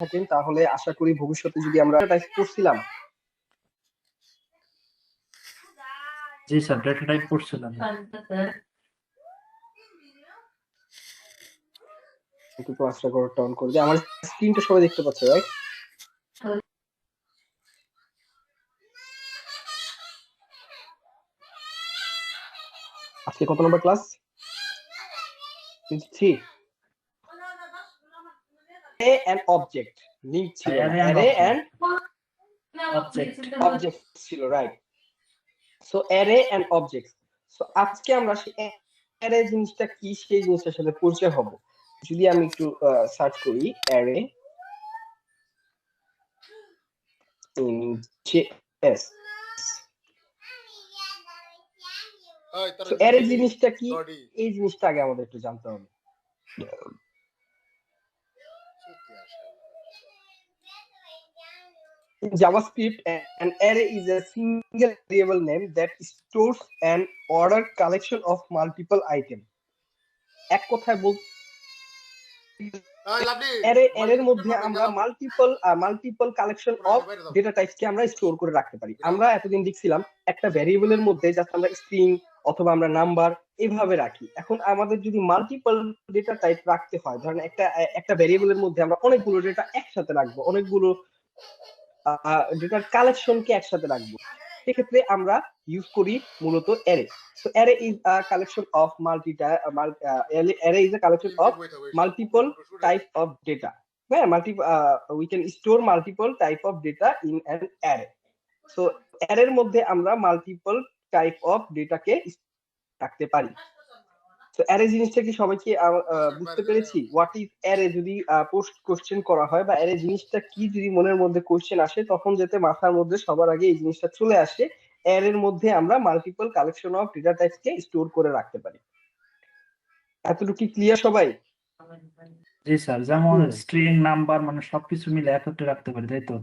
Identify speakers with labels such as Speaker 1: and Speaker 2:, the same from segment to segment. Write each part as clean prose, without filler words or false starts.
Speaker 1: থাকেন তাহলে আশা করি ভবিষ্যতে যদি আমরা টাইপ করছিলাম।
Speaker 2: জি স্যার, ডেটা টাইপ করছিলাম।
Speaker 1: একটু ক্লাসটা করে টার্ন করে দিই, আমার স্ক্রিনটা সবাই দেখতে পাচ্ছে রাইট? আজকে কত নম্বর class? 23। Array and object link ছিল না, অ্যারে এন্ড অবজেক্ট ছিল right. So array and object. So আজকে আমরা অ্যারে জিনিসটা কি সেই জিনিসটার সাথে পরিচয় হব। যদি আমি একটু সার্চ করি array in JS, so array জিনিসটা কি এই জিনিসটা আগে আমাদের একটু জানতে হবে। In JavaScript, an array is a single variable name that stores an ordered collection of multiple items. এক কথায় বলতে এর মধ্যে আমরা multiple collection of data types কে আমরা স্টোর করে রাখতে পারি। আমরা এতদিন দেখছিলাম একটা ভ্যারিয়েবলের মধ্যে জাস্ট আমরা স্ট্রিং অথবা আমরা নাম্বার এইভাবে রাখি। এখন আমাদের যদি মাল্টিপল ডেটা টাইপ রাখতে হয়, ধরেন একটা ভ্যারিয়েবলের মধ্যে আমরা অনেকগুলো ডেটা একসাথে রাখবো, অনেকগুলো ডেটার কালেকশনকে একসাথে রাখবো, সেক্ষেত্রে আমরা ইউজ করি মূলত array. So array is a collection of array is a collection of multiple type of data. হ্যাঁ, we can store multiple type of data in an array. So অ্যারের মধ্যে আমরা মাল্টিপল টাইপ অফ ডেটাকে রাখতে পারি। তো array জিনিসটা কি সবাইকে বুঝতে পেরেছি? হোয়াট ইজ অ্যারে যদি পোস্ট কোশ্চেন করা হয় বা অ্যারে জিনিসটা কি যদি মনের মধ্যে কোশ্চেন আসে, তখন যাতে মাথার মধ্যে সবার আগে এই জিনিসটা চলে আসে, অ্যারের মধ্যে আমরা মাল্টিপল কালেকশন অফ ডেটা টাইপসকে স্টোর করে রাখতে পারি। এতটুকু কি ক্লিয়ার সবাই?
Speaker 2: জি স্যার, যেমন স্ট্রিং নাম্বার মানে সবকিছু মিলে একত্রে রাখতে পারি, তাই তো?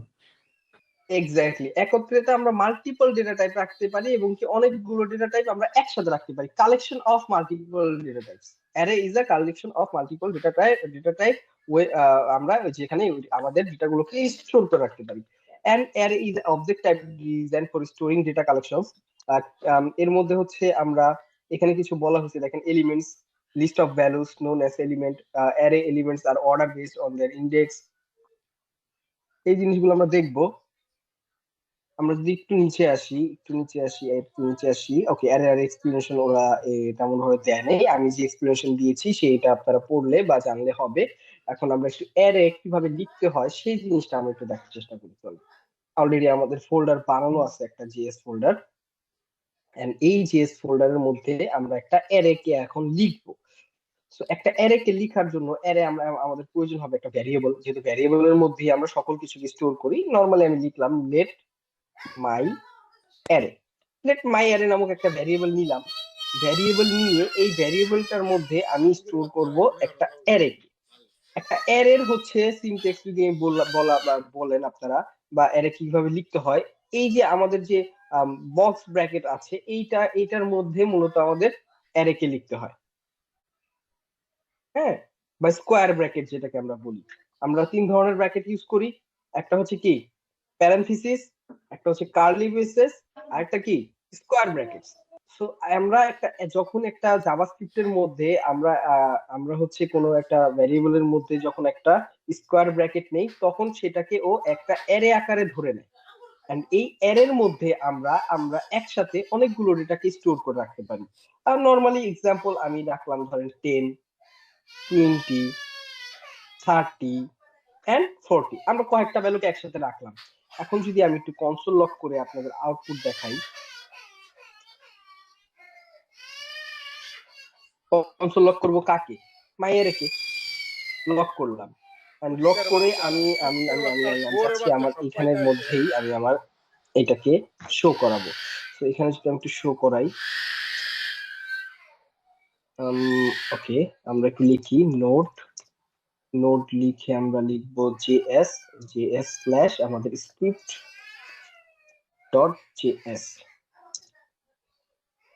Speaker 1: এক্স্যাক্টলি, একত্রিত আমরা মাল্টিপল ডেটা টাইপ রাখতে পারি এবং কি অনেকগুলো ডেটা টাইপ আমরা একসাথে রাখতে পারি। Collection of multiple data types, array is a collection of multiple data type আমরা যেখানে আমাদের ডেটাগুলোকে স্টোর করে রাখতে পারি। And array is object type design for storing data collections. এর মধ্যে হচ্ছে আমরা এখানে কিছু বলা হয়েছে, দেখেন elements, list of values known as element, array elements are order based on their index. এই জিনিসগুলো আমরা দেখবো। আমরা যদি একটু নিচে আসি, ওকে, অ্যারে এক্সপ্লেনেশন ওরা তেমন ভাবে দেয় নেই, আমি যে এক্সপ্লেনেশন দিয়েছি সেইটা আপনারা পড়লে বা জানলে হবে। এখন আমরা একটু অ্যারে কিভাবে লিখতে হয় সেই জিনিসটা আমরা একটু দেখার চেষ্টা করি। অলরেডি আমাদের ফোল্ডার বানানো আছে, একটা জিএস ফোল্ডার, এন্ড এই জিএস ফোল্ডারের মধ্যে আমরা একটা অ্যারে কে এখন লিখবো। সো একটা অ্যারে কে লেখার জন্য আমাদের প্রয়োজন হবে একটা ভ্যারিয়েবল, যেহেতু ভ্যারিয়েবলের মধ্যে আমরা সকল কিছু স্টোর করি। নরমালি আমি লিখলাম লেট মাই অ্যারে নামক একটা ভ্যারিয়েবল নিলাম। ভ্যারিয়েবল নিয়ে এই ভ্যারিয়েবলটার মধ্যে আমি স্টোর করব একটা অ্যারে। একটা অ্যারের হচ্ছে সিনট্যাক্স যদি আমি বলেন আপনারা, বা অ্যারে কিভাবে লিখতে হয়, এই যে আমাদের যে বক্স ব্র্যাকেট আছে, এইটার মধ্যে মূলত আমাদের অ্যারে কে লিখতে হয়। হ্যাঁ, বা স্কোয়ার ব্র্যাকেট যেটাকে আমরা বলি। আমরা তিন ধরনের ব্র্যাকেট ইউজ করি, একটা হচ্ছে কি প্যারেনথেসিস, একটা হচ্ছে কার্লি ব্রেসেস, আর একটা কি স্কোয়ার ব্র্যাকেটস। সো আমরা যখন একটা জাভাস্ক্রিপ্টের মধ্যে আমরা হচ্ছে কোনো একটা ভ্যারিয়েবলের মধ্যে যখন একটা স্কোয়ার ব্র্যাকেট নেই, তখন সেটাকে ও একটা অ্যারে আকারে ধরে নেয়। এন্ড এই অ্যারের মধ্যে আমরা একসাথে অনেকগুলো ডেটাকে স্টোর করে রাখতে পারি। আর নরমালি এক্সাম্পল আমি রাখলাম ধরেন 10, 20, 30 এন্ড 40, আমরা কয়েকটা ভ্যালুকে একসাথে রাখলাম। এখন যদি আমি একটু কনসোল লক করে আপনাদের আউটপুট দেখাই, কনসোল লক করব কাকে? মাই অ্যারে কে লক করলাম। এন্ড লক করে আমি আমি আমি আমি আমি চাচ্ছি আমার এখানের মধ্যেই আমি আমার এটাকে শো করাবো। তো এখানে যদি আমি একটু শো করাই, ওকে, আমরা একটু লিখি নোড লিখে আমরা লিখবো জেএস স্ল্যাশ আমাদের স্ক্রিপ্ট ডট জেএস।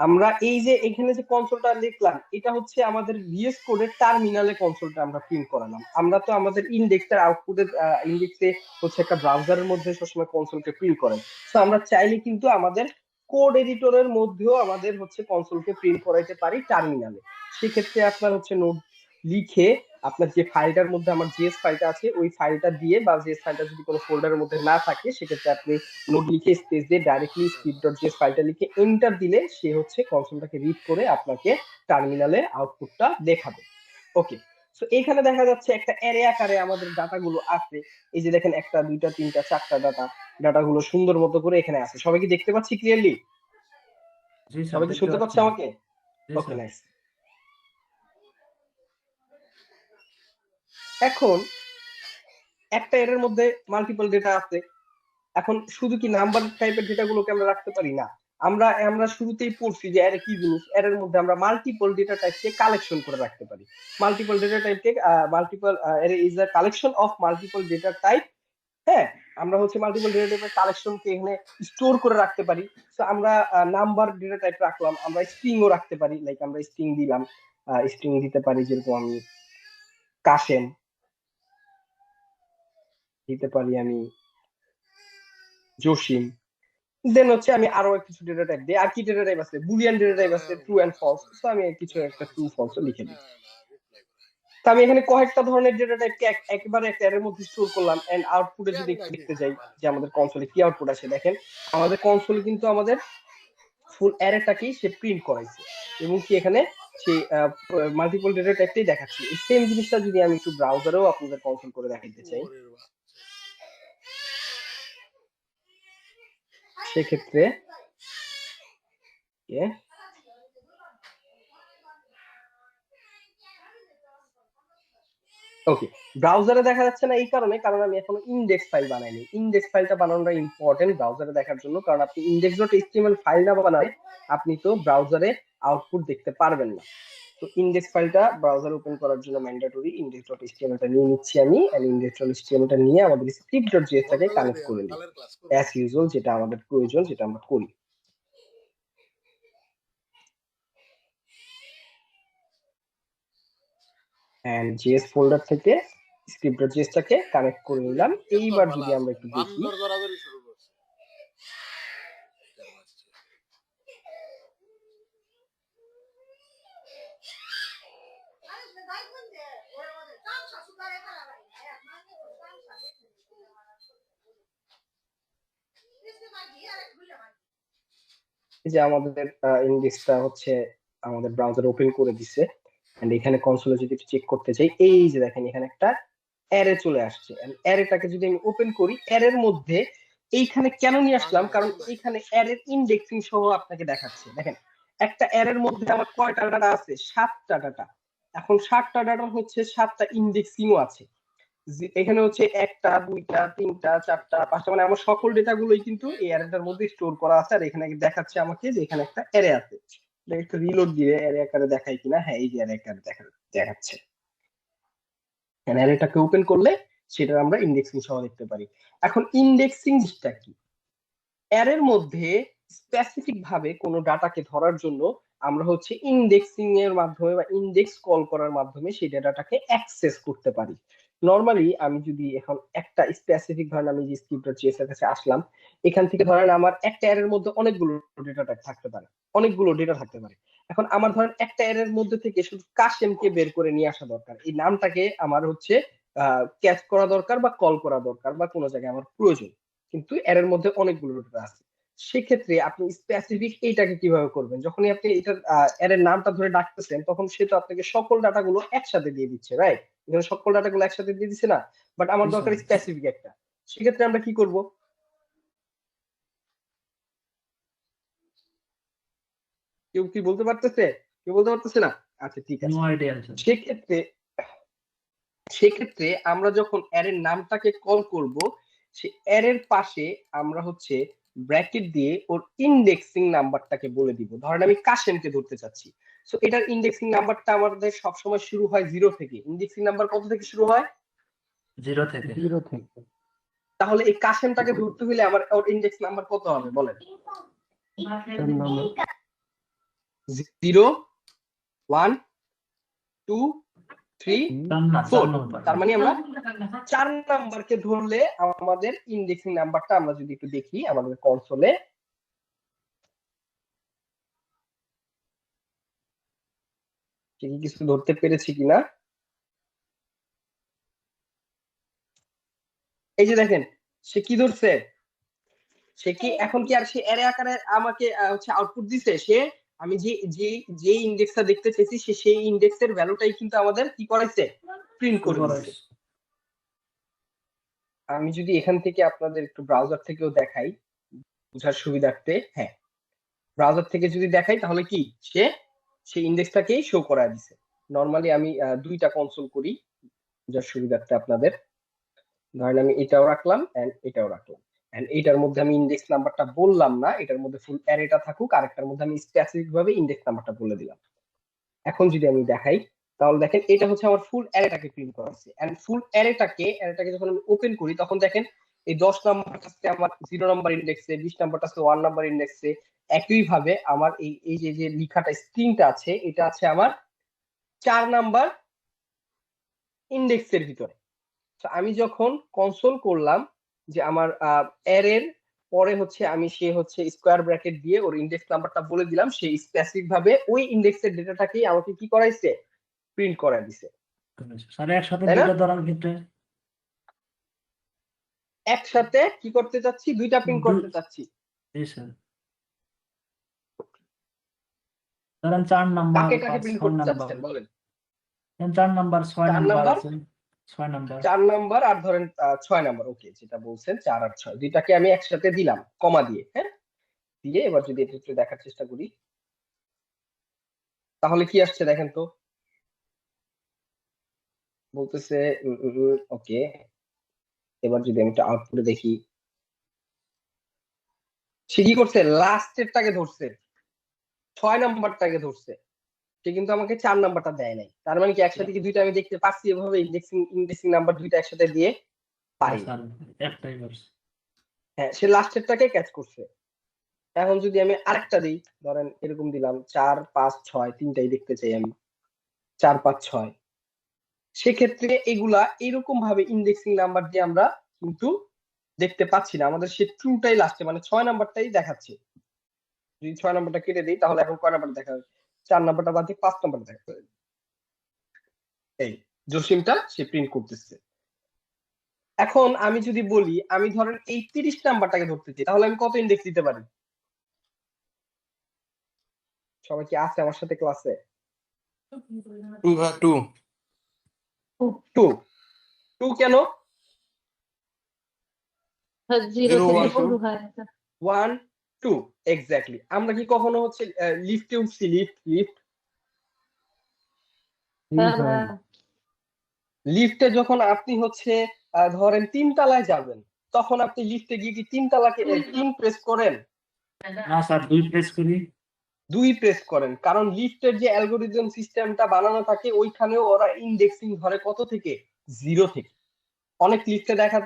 Speaker 1: আমরা এই যে এখানে যে কনসোলটা লিখলাম, এটা হচ্ছে আমাদের ভিএস কোডের টার্মিনালে কনসোলটা আমরা প্রিন্ট করালাম। আমরা তো আমাদের ইন্ডেক্সের আউটপুটের ইন্ডেক্সে হচ্ছে একটা ব্রাউজারের মধ্যে সবসময় কনসোলকে প্রিন্ট করেন। তো আমরা চাইলে কিন্তু আমাদের কোড এডিটরের মধ্যেও আমাদের হচ্ছে কনসোলকে প্রিন্ট করাইতে পারি টার্মিনালে। সেক্ষেত্রে আপনার হচ্ছে নোট লিখে আপনার যে ফাইলটার মধ্যে আমার জিএস ফাইলটা আছে ওই ফাইলটা দিয়ে, বা জিএস ফাইলটা যদি কোনো ফোল্ডারের মধ্যে না থাকে সেক্ষেত্রে আপনি নোট লিখে স্পেস দিয়ে ডাইরেক্টলি script.js ফাইলটা লিখে এন্টার দিলে সে হচ্ছে কনসোলটাকে রিড করে আপনাকে টার্মিনালে আউটপুটটা দেখাবে। ওকে, সো এখানে দেখা যাচ্ছে একটা অ্যারে আকারে আমাদের ডাটাগুলো আছে। এই যে দেখেন, একটা দুইটা তিনটা চারটা ডাটাগুলো সুন্দর মতো করে এখানে আছে। সবাই কি দেখতে পাচ্ছি ক্লিয়ারলি?
Speaker 2: জি স্যার,
Speaker 1: সবাই কি
Speaker 2: দেখতে
Speaker 1: শুনতে পাচ্ছে
Speaker 2: পাচ্ছি।
Speaker 1: আমাকে?
Speaker 2: জি
Speaker 1: ওকে,
Speaker 2: স্যার।
Speaker 1: নাইস। এখন একটা এর মধ্যে মাল্টিপল ডেটা আছে। এখন শুধু কি নাম্বার টাইপের ডেটাগুলোকে আমরা রাখতে পারি না, আমরা আমরা শুরুতেই পড়ছি যে এর কি জিনিস, এর মধ্যে আমরা মাল্টিপল ডেটা টাইপকে কালেকশন করে রাখতে পারি। মাল্টিপল ডেটা টাইপকে মাল্টিপল এর is a collection of multiple data type. হ্যাঁ, আমরা হচ্ছে মাল্টিপল ডেটা টাইপের কালেকশনকে এখানে স্টোর করে রাখতে পারি। তো আমরা নাম্বার ডেটা টাইপ রাখলাম, আমরা স্ট্রিংও রাখতে পারি। লাইক আমরা স্ট্রিং দিলাম, স্ট্রিং দিতে পারি, যেরকম আমি কাশেম দিতে পারি, আমি জসিম। দেন হচ্ছে আমি আরো কিছু ডেটা টাইপ দিই। আর কি ডেটা টাইপ আছে? বুলিয়ান ডেটা টাইপ আছে, ট্রু এন্ড ফলস। তো আমি কিছু একটা ট্রু ফলস লিখে দিই। তো আমি এখানে কয়েকটা ধরনের ডেটা টাইপকে একেবারে একটা এর মধ্যে স্টোর করলাম। এন্ড আউটপুটে যদি একটু দেখতে যাই যে আমাদের কনসোলে কি আউটপুট আসে, দেখেন আমাদের কনসোলে কিন্তু আমাদের ফুল অ্যারেটাকেই সে প্রিন্ট করাইছে, এবং কি এখানে সেই মাল্টিপল ডেটা টাইপটাই দেখাচ্ছে। এই সেম জিনিসটা যদি আমি একটু ব্রাউজারেও আপনাদের কনসোল করে দেখাতে চাই, সেক্ষেত্রে ওকে, ব্রাউজারে দেখা যাচ্ছে না এই কারণে, কারণ আমি এখনো ইন্ডেক্স ফাইল বানাইনি। ইন্ডেক্স ফাইলটা বানানোটা ইম্পর্টেন্ট ব্রাউজারে দেখার জন্য, কারণ আপনি index.html ফাইল না বানালে আপনি তো ব্রাউজারে আউটপুট দেখতে পারবেন না। তো ইন্ডেক্স ফাইলটা ব্রাউজার ওপেন করার জন্য ম্যান্ডেটরি index.html টা নিয়ে নিচ্ছি আমি। এন্ড index.html টা নিয়ে আমাদের script.js টাকে কানেক্ট করে নিই অ্যাজ ইউজুয়াল, যেটা আমাদের প্রয়োজন, যেটা আমরা করি। এন্ড জেএস ফোল্ডার থেকে script.js টাকে কানেক্ট করে নিলাম। এইবার যদি আমরা একটু দেখি, যে আমাদের ইন্ডেক্সটা হচ্ছে আমাদের ব্রাউজার ওপেন করে দিছে। এন্ড এখানে কনসোলে যদি চেক করতে চাই, এই যে দেখেন এখানে একটা অ্যারে চলে আসছে। অ্যারেটাকে যদি আমি ওপেন করি, অ্যারের মধ্যে এইখানে কেন নিয়ে আসলাম, কারণ এইখানে অ্যারের ইন্ডেক্সিং সহ আপনাকে দেখাচ্ছে। দেখেন একটা অ্যারের মধ্যে আমার কয়টা ডাটা আছে? 7টা ডাটা। এখন 7টা ডাটা হচ্ছে 7টা ইন্ডেক্সিংও আছে। এখানে হচ্ছে একটা দুইটা তিনটা চারটা পাঁচটা, মানে আমার সকল ডেটা গুলোই কিন্তু এই অ্যারেটার মধ্যে স্টোর করা আছে। আর এখানে দেখাচ্ছে আমাকে যে এখানে একটা অ্যারে আছে। একটু রিলোড দিয়ে অ্যারে আকারে দেখাই কিনা, হ্যাঁ এই যে অ্যারে আকারে দেখাচ্ছে। অ্যারেটাকে ওপেন করলে সেটা আমরা ইন্ডেক্সিং সহ দেখতে পারি। এখন ইন্ডেক্সিং জিনিসটা কি? অ্যারের মধ্যে স্পেসিফিক ভাবে কোনো ডাটাকে ধরার জন্য আমরা হচ্ছে ইন্ডেক্সিং এর মাধ্যমে বা ইন্ডেক্স কল করার মাধ্যমে সেই ডাটাটাকে অ্যাক্সেস করতে পারি। নরমালি আমি যদি এখন একটা স্পেসিফিক, ধরেন আমি যে script.js এর কাছে আসলাম, এখান থেকে ধরেন আমার একটা অ্যারের মধ্যে অনেকগুলো ডেটা টাইপ থাকতে পারে, অনেকগুলো ডেটা থাকতে পারে। এখন আমার ধরেন একটা অ্যারের মধ্যে থেকে শুধু কাশেমকে বের করে নিয়ে আসা দরকার, এই নামটাকে আমার হচ্ছে ক্যাচ করা দরকার বা কল করা দরকার, বা কোনো জায়গায় আমার প্রয়োজন, কিন্তু এর মধ্যে অনেকগুলো ডেটা আছে। সেক্ষেত্রে আপনি স্পেসিফিক এইটাকে কিভাবে করবেন? যখনই আপনি এটার এর নামটা ধরে ডাকতেছেন, তখন সে তো আপনাকে সকল ডাটাগুলো একসাথে দিয়ে দিচ্ছে, রাইট? এখানে সকল ডাটাগুলো একসাথে দিয়ে দিচ্ছে না, বাট আমার
Speaker 2: জি
Speaker 1: দরকার
Speaker 2: স্যার।
Speaker 1: স্পেসিফিক একটা। সেক্ষেত্রে আমরা কি করব? কেউ কি বলতে পারতেছে? কেউ বলতে পারতেছে না? আচ্ছা ঠিক
Speaker 2: নো
Speaker 1: আছে।
Speaker 2: Idea sir.
Speaker 1: সেক্ষেত্রে আমরা যখন অ্যারের নামটাকে কল করব, সে অ্যারের পাশে আমরা হচ্ছে ব্র্যাকেট দিয়ে ওর ইন্ডেক্সিং নাম্বারটাকে বলে দিব। ধরেন আমি কাশেমকে ধরতে চাচ্ছি, সো এটার ইন্ডেক্সিং নাম্বারটা আমাদের সবসময় শুরু হয় 0 থেকে। ইন্ডেক্সিং নাম্বার কত থেকে শুরু হয়?
Speaker 2: 0 থেকে।
Speaker 1: 0 থেকে। তাহলে এই কাশেমটাকে ধরতে হলে আমার ওর ইন্ডেক্স নাম্বার কত হবে বলেন? 0 1 2 3
Speaker 2: না
Speaker 1: 4
Speaker 2: 4 নাম্বার
Speaker 1: তার মানে আমরা 4 নাম্বারকে ধরলে আমাদের ইন্ডেক্সিং নাম্বারটা আমরা যদি একটু দেখি আমাদের কনসোলে, সে কি কিছু ধরতে পেরেছি কিনা। এই যে দেখেন সে কি ধরছে, সে কি এখন কি আর সে অ্যারে আকারে আমাকে হচ্ছে আউটপুট দিছে, সে আমি যে যে যে ইন্ডেক্সটা দেখতে চেয়েছি সে সেই ইন্ডেক্সের ভ্যালুটাই কিন্তু আমাদের কি করাইছে, প্রিন্ট করে দিচ্ছে। আমি যদি এখান থেকে আপনাদের একটু ব্রাউজার থেকেও দেখাই বুঝার সুবিধার্থে, হ্যাঁ ব্রাউজার থেকে যদি দেখাই তাহলে কি সে সেই ইন্ডেক্সটাকেই শো করা দিছে। নরমালি আমি দুইটা কনসোল করি বুঝার সুবিধার্থে আপনাদের, ধরেন আমি এটাও রাখলাম এন্ড এটাও রাখলাম, এন্ড এটার মধ্যে আমি ইন্ডেক্স নাম্বারটা বললাম না, এটার মধ্যে ফুল অ্যারেটা থাকুক, আরেকটার মধ্যে আমি স্পেসিফিক ভাবে ইন্ডেক্স নাম্বারটা বলে দিলাম। এখন যদি আমি দেখাই তাহলে দেখেন এটা হচ্ছে আমার ফুল অ্যারেটাকে প্রিন্ট করা হচ্ছে, এন্ড ফুল অ্যারেটাকে যখন আমি ওপেন করি তখন দেখেন এই 10 নাম্বারটা আছে আমার 0 নাম্বার ইন্ডেক্সে, 20 নাম্বারটা আছে 1 নাম্বার ইন্ডেক্সে, একই ভাবে আমার এই এই যে যে লেখাটা স্ট্রিংটা আছে এটা আছে আমার 4 নাম্বার ইন্ডেক্সের ভিতরে। তো আমি যখন কনসোল করলাম যে আমার অ্যারের পরে হচ্ছে আমি সে হচ্ছে স্কোয়ার ব্র্যাকেট দিয়ে ওর ইন্ডেক্স নাম্বারটা বলে দিলাম, সেই স্পেসিফিক ভাবে ওই ইন্ডেক্সের ডেটাটাকেই আমাকে কি করাইছে, প্রিন্ট করা দিছে,
Speaker 2: স্যার একসাথে
Speaker 1: তাই না?
Speaker 2: দুইটা ধরার ক্ষেত্রে
Speaker 1: একসাথে কি করতে চাচ্ছি, দুইটা প্রিন্ট করতে চাচ্ছি।
Speaker 2: জি স্যার, ধরেন 4 নাম্বার
Speaker 1: কাকে
Speaker 2: বা
Speaker 1: কাকে প্রিন্ট
Speaker 2: 6
Speaker 1: করতে
Speaker 2: নাম্বার,
Speaker 1: চাচ্ছেন বলেন।
Speaker 2: 4 নাম্বার 6
Speaker 1: 4
Speaker 2: নাম্বার
Speaker 1: নাম্বার,
Speaker 2: আছে, 6 নাম্বার
Speaker 1: 4 নাম্বার আর ধরেন 6 নাম্বার, ওকে যেটা বলছেন 4 আর 6 দুইটাকে আমি একসাথে দিলাম কমা দিয়ে, হ্যাঁ দিয়ে এবার যদি এটা একটু দেখার চেষ্টা করি তাহলে কি আসছে দেখেন তো, বলতেছে ওকে। এবার যদি আমি একটা আউটপুটে দেখি সে কি করছে, লাস্টেরটাকে ধরছে, 6 নাম্বারটাকে ধরছে, সে কিন্তু আমাকে 4 নাম্বারটা দেয় নাই। তার মানে কি একসাথে কি দুইটা আমি দেখতে পাচ্ছি এভাবে ইন্ডেক্সিং ইন্ডেক্সিং নাম্বার দুইটা একসাথে দিয়ে পারি।
Speaker 2: স্যার একটাই করছে।
Speaker 1: হ্যাঁ সে লাস্টেরটাকে ক্যাচ করছে। এখন যদি আমি আরেকটা দিই, ধরেন এরকম দিলাম 4 5 6 তিনটাই দেখতে চাই আমি, 4 5 6, সেক্ষেত্রে এগুলা এরকম ভাবে ইন্ডেক্সিং নাম্বার দিয়ে আমরা কিন্তু দেখতে পাচ্ছি না, আমাদের সে ট্রুটাই লাস্টে মানে 6 নাম্বারটাই দেখাচ্ছে। যদি 6 নাম্বারটা কেটে দিই তাহলে এখন কয় নাম্বার দেখা যাবে, 4 নাম্বারটা বাদ দিয়ে 5 নাম্বার দেখা যাবে। এই জসিমটা সে প্রিন্ট করতেছে। এখন আমি যদি বলি আমি ধরেন এই 30 নাম্বারটাকে ধরতে চাই তাহলে আমি কত ইন্ডেক্স দিতে পারি, সবাই কি আছে আমার সাথে ক্লাসে?
Speaker 3: 2
Speaker 1: টু, টু কেন,
Speaker 4: 0
Speaker 3: 0
Speaker 4: থেকে
Speaker 3: 1
Speaker 4: শুরু
Speaker 3: 2
Speaker 4: হয়।
Speaker 1: 1 2 এক্স্যাক্টলি। আমরা কি কখনো হচ্ছে লিফটে উঠছি, লিফট লিফট
Speaker 4: হ্যাঁ,
Speaker 1: লিফটে যখন আপনি হচ্ছে ধরেন 3 তলায় যাবেন তখন আপনি লিফটে গিয়ে কি 3 তলাকে 3 প্রেস করেন,
Speaker 2: না স্যার 2 প্রেস করি।
Speaker 1: 2 প্রেস করেন, কারণ লিফটের যে অ্যালগোরিদম সিস্টেমটা বানানো থাকে ওইখানেও ওরা ইন্ডেক্সিং ধরে কত থেকে, 0 থেকে। অনেক লিফটে দেখা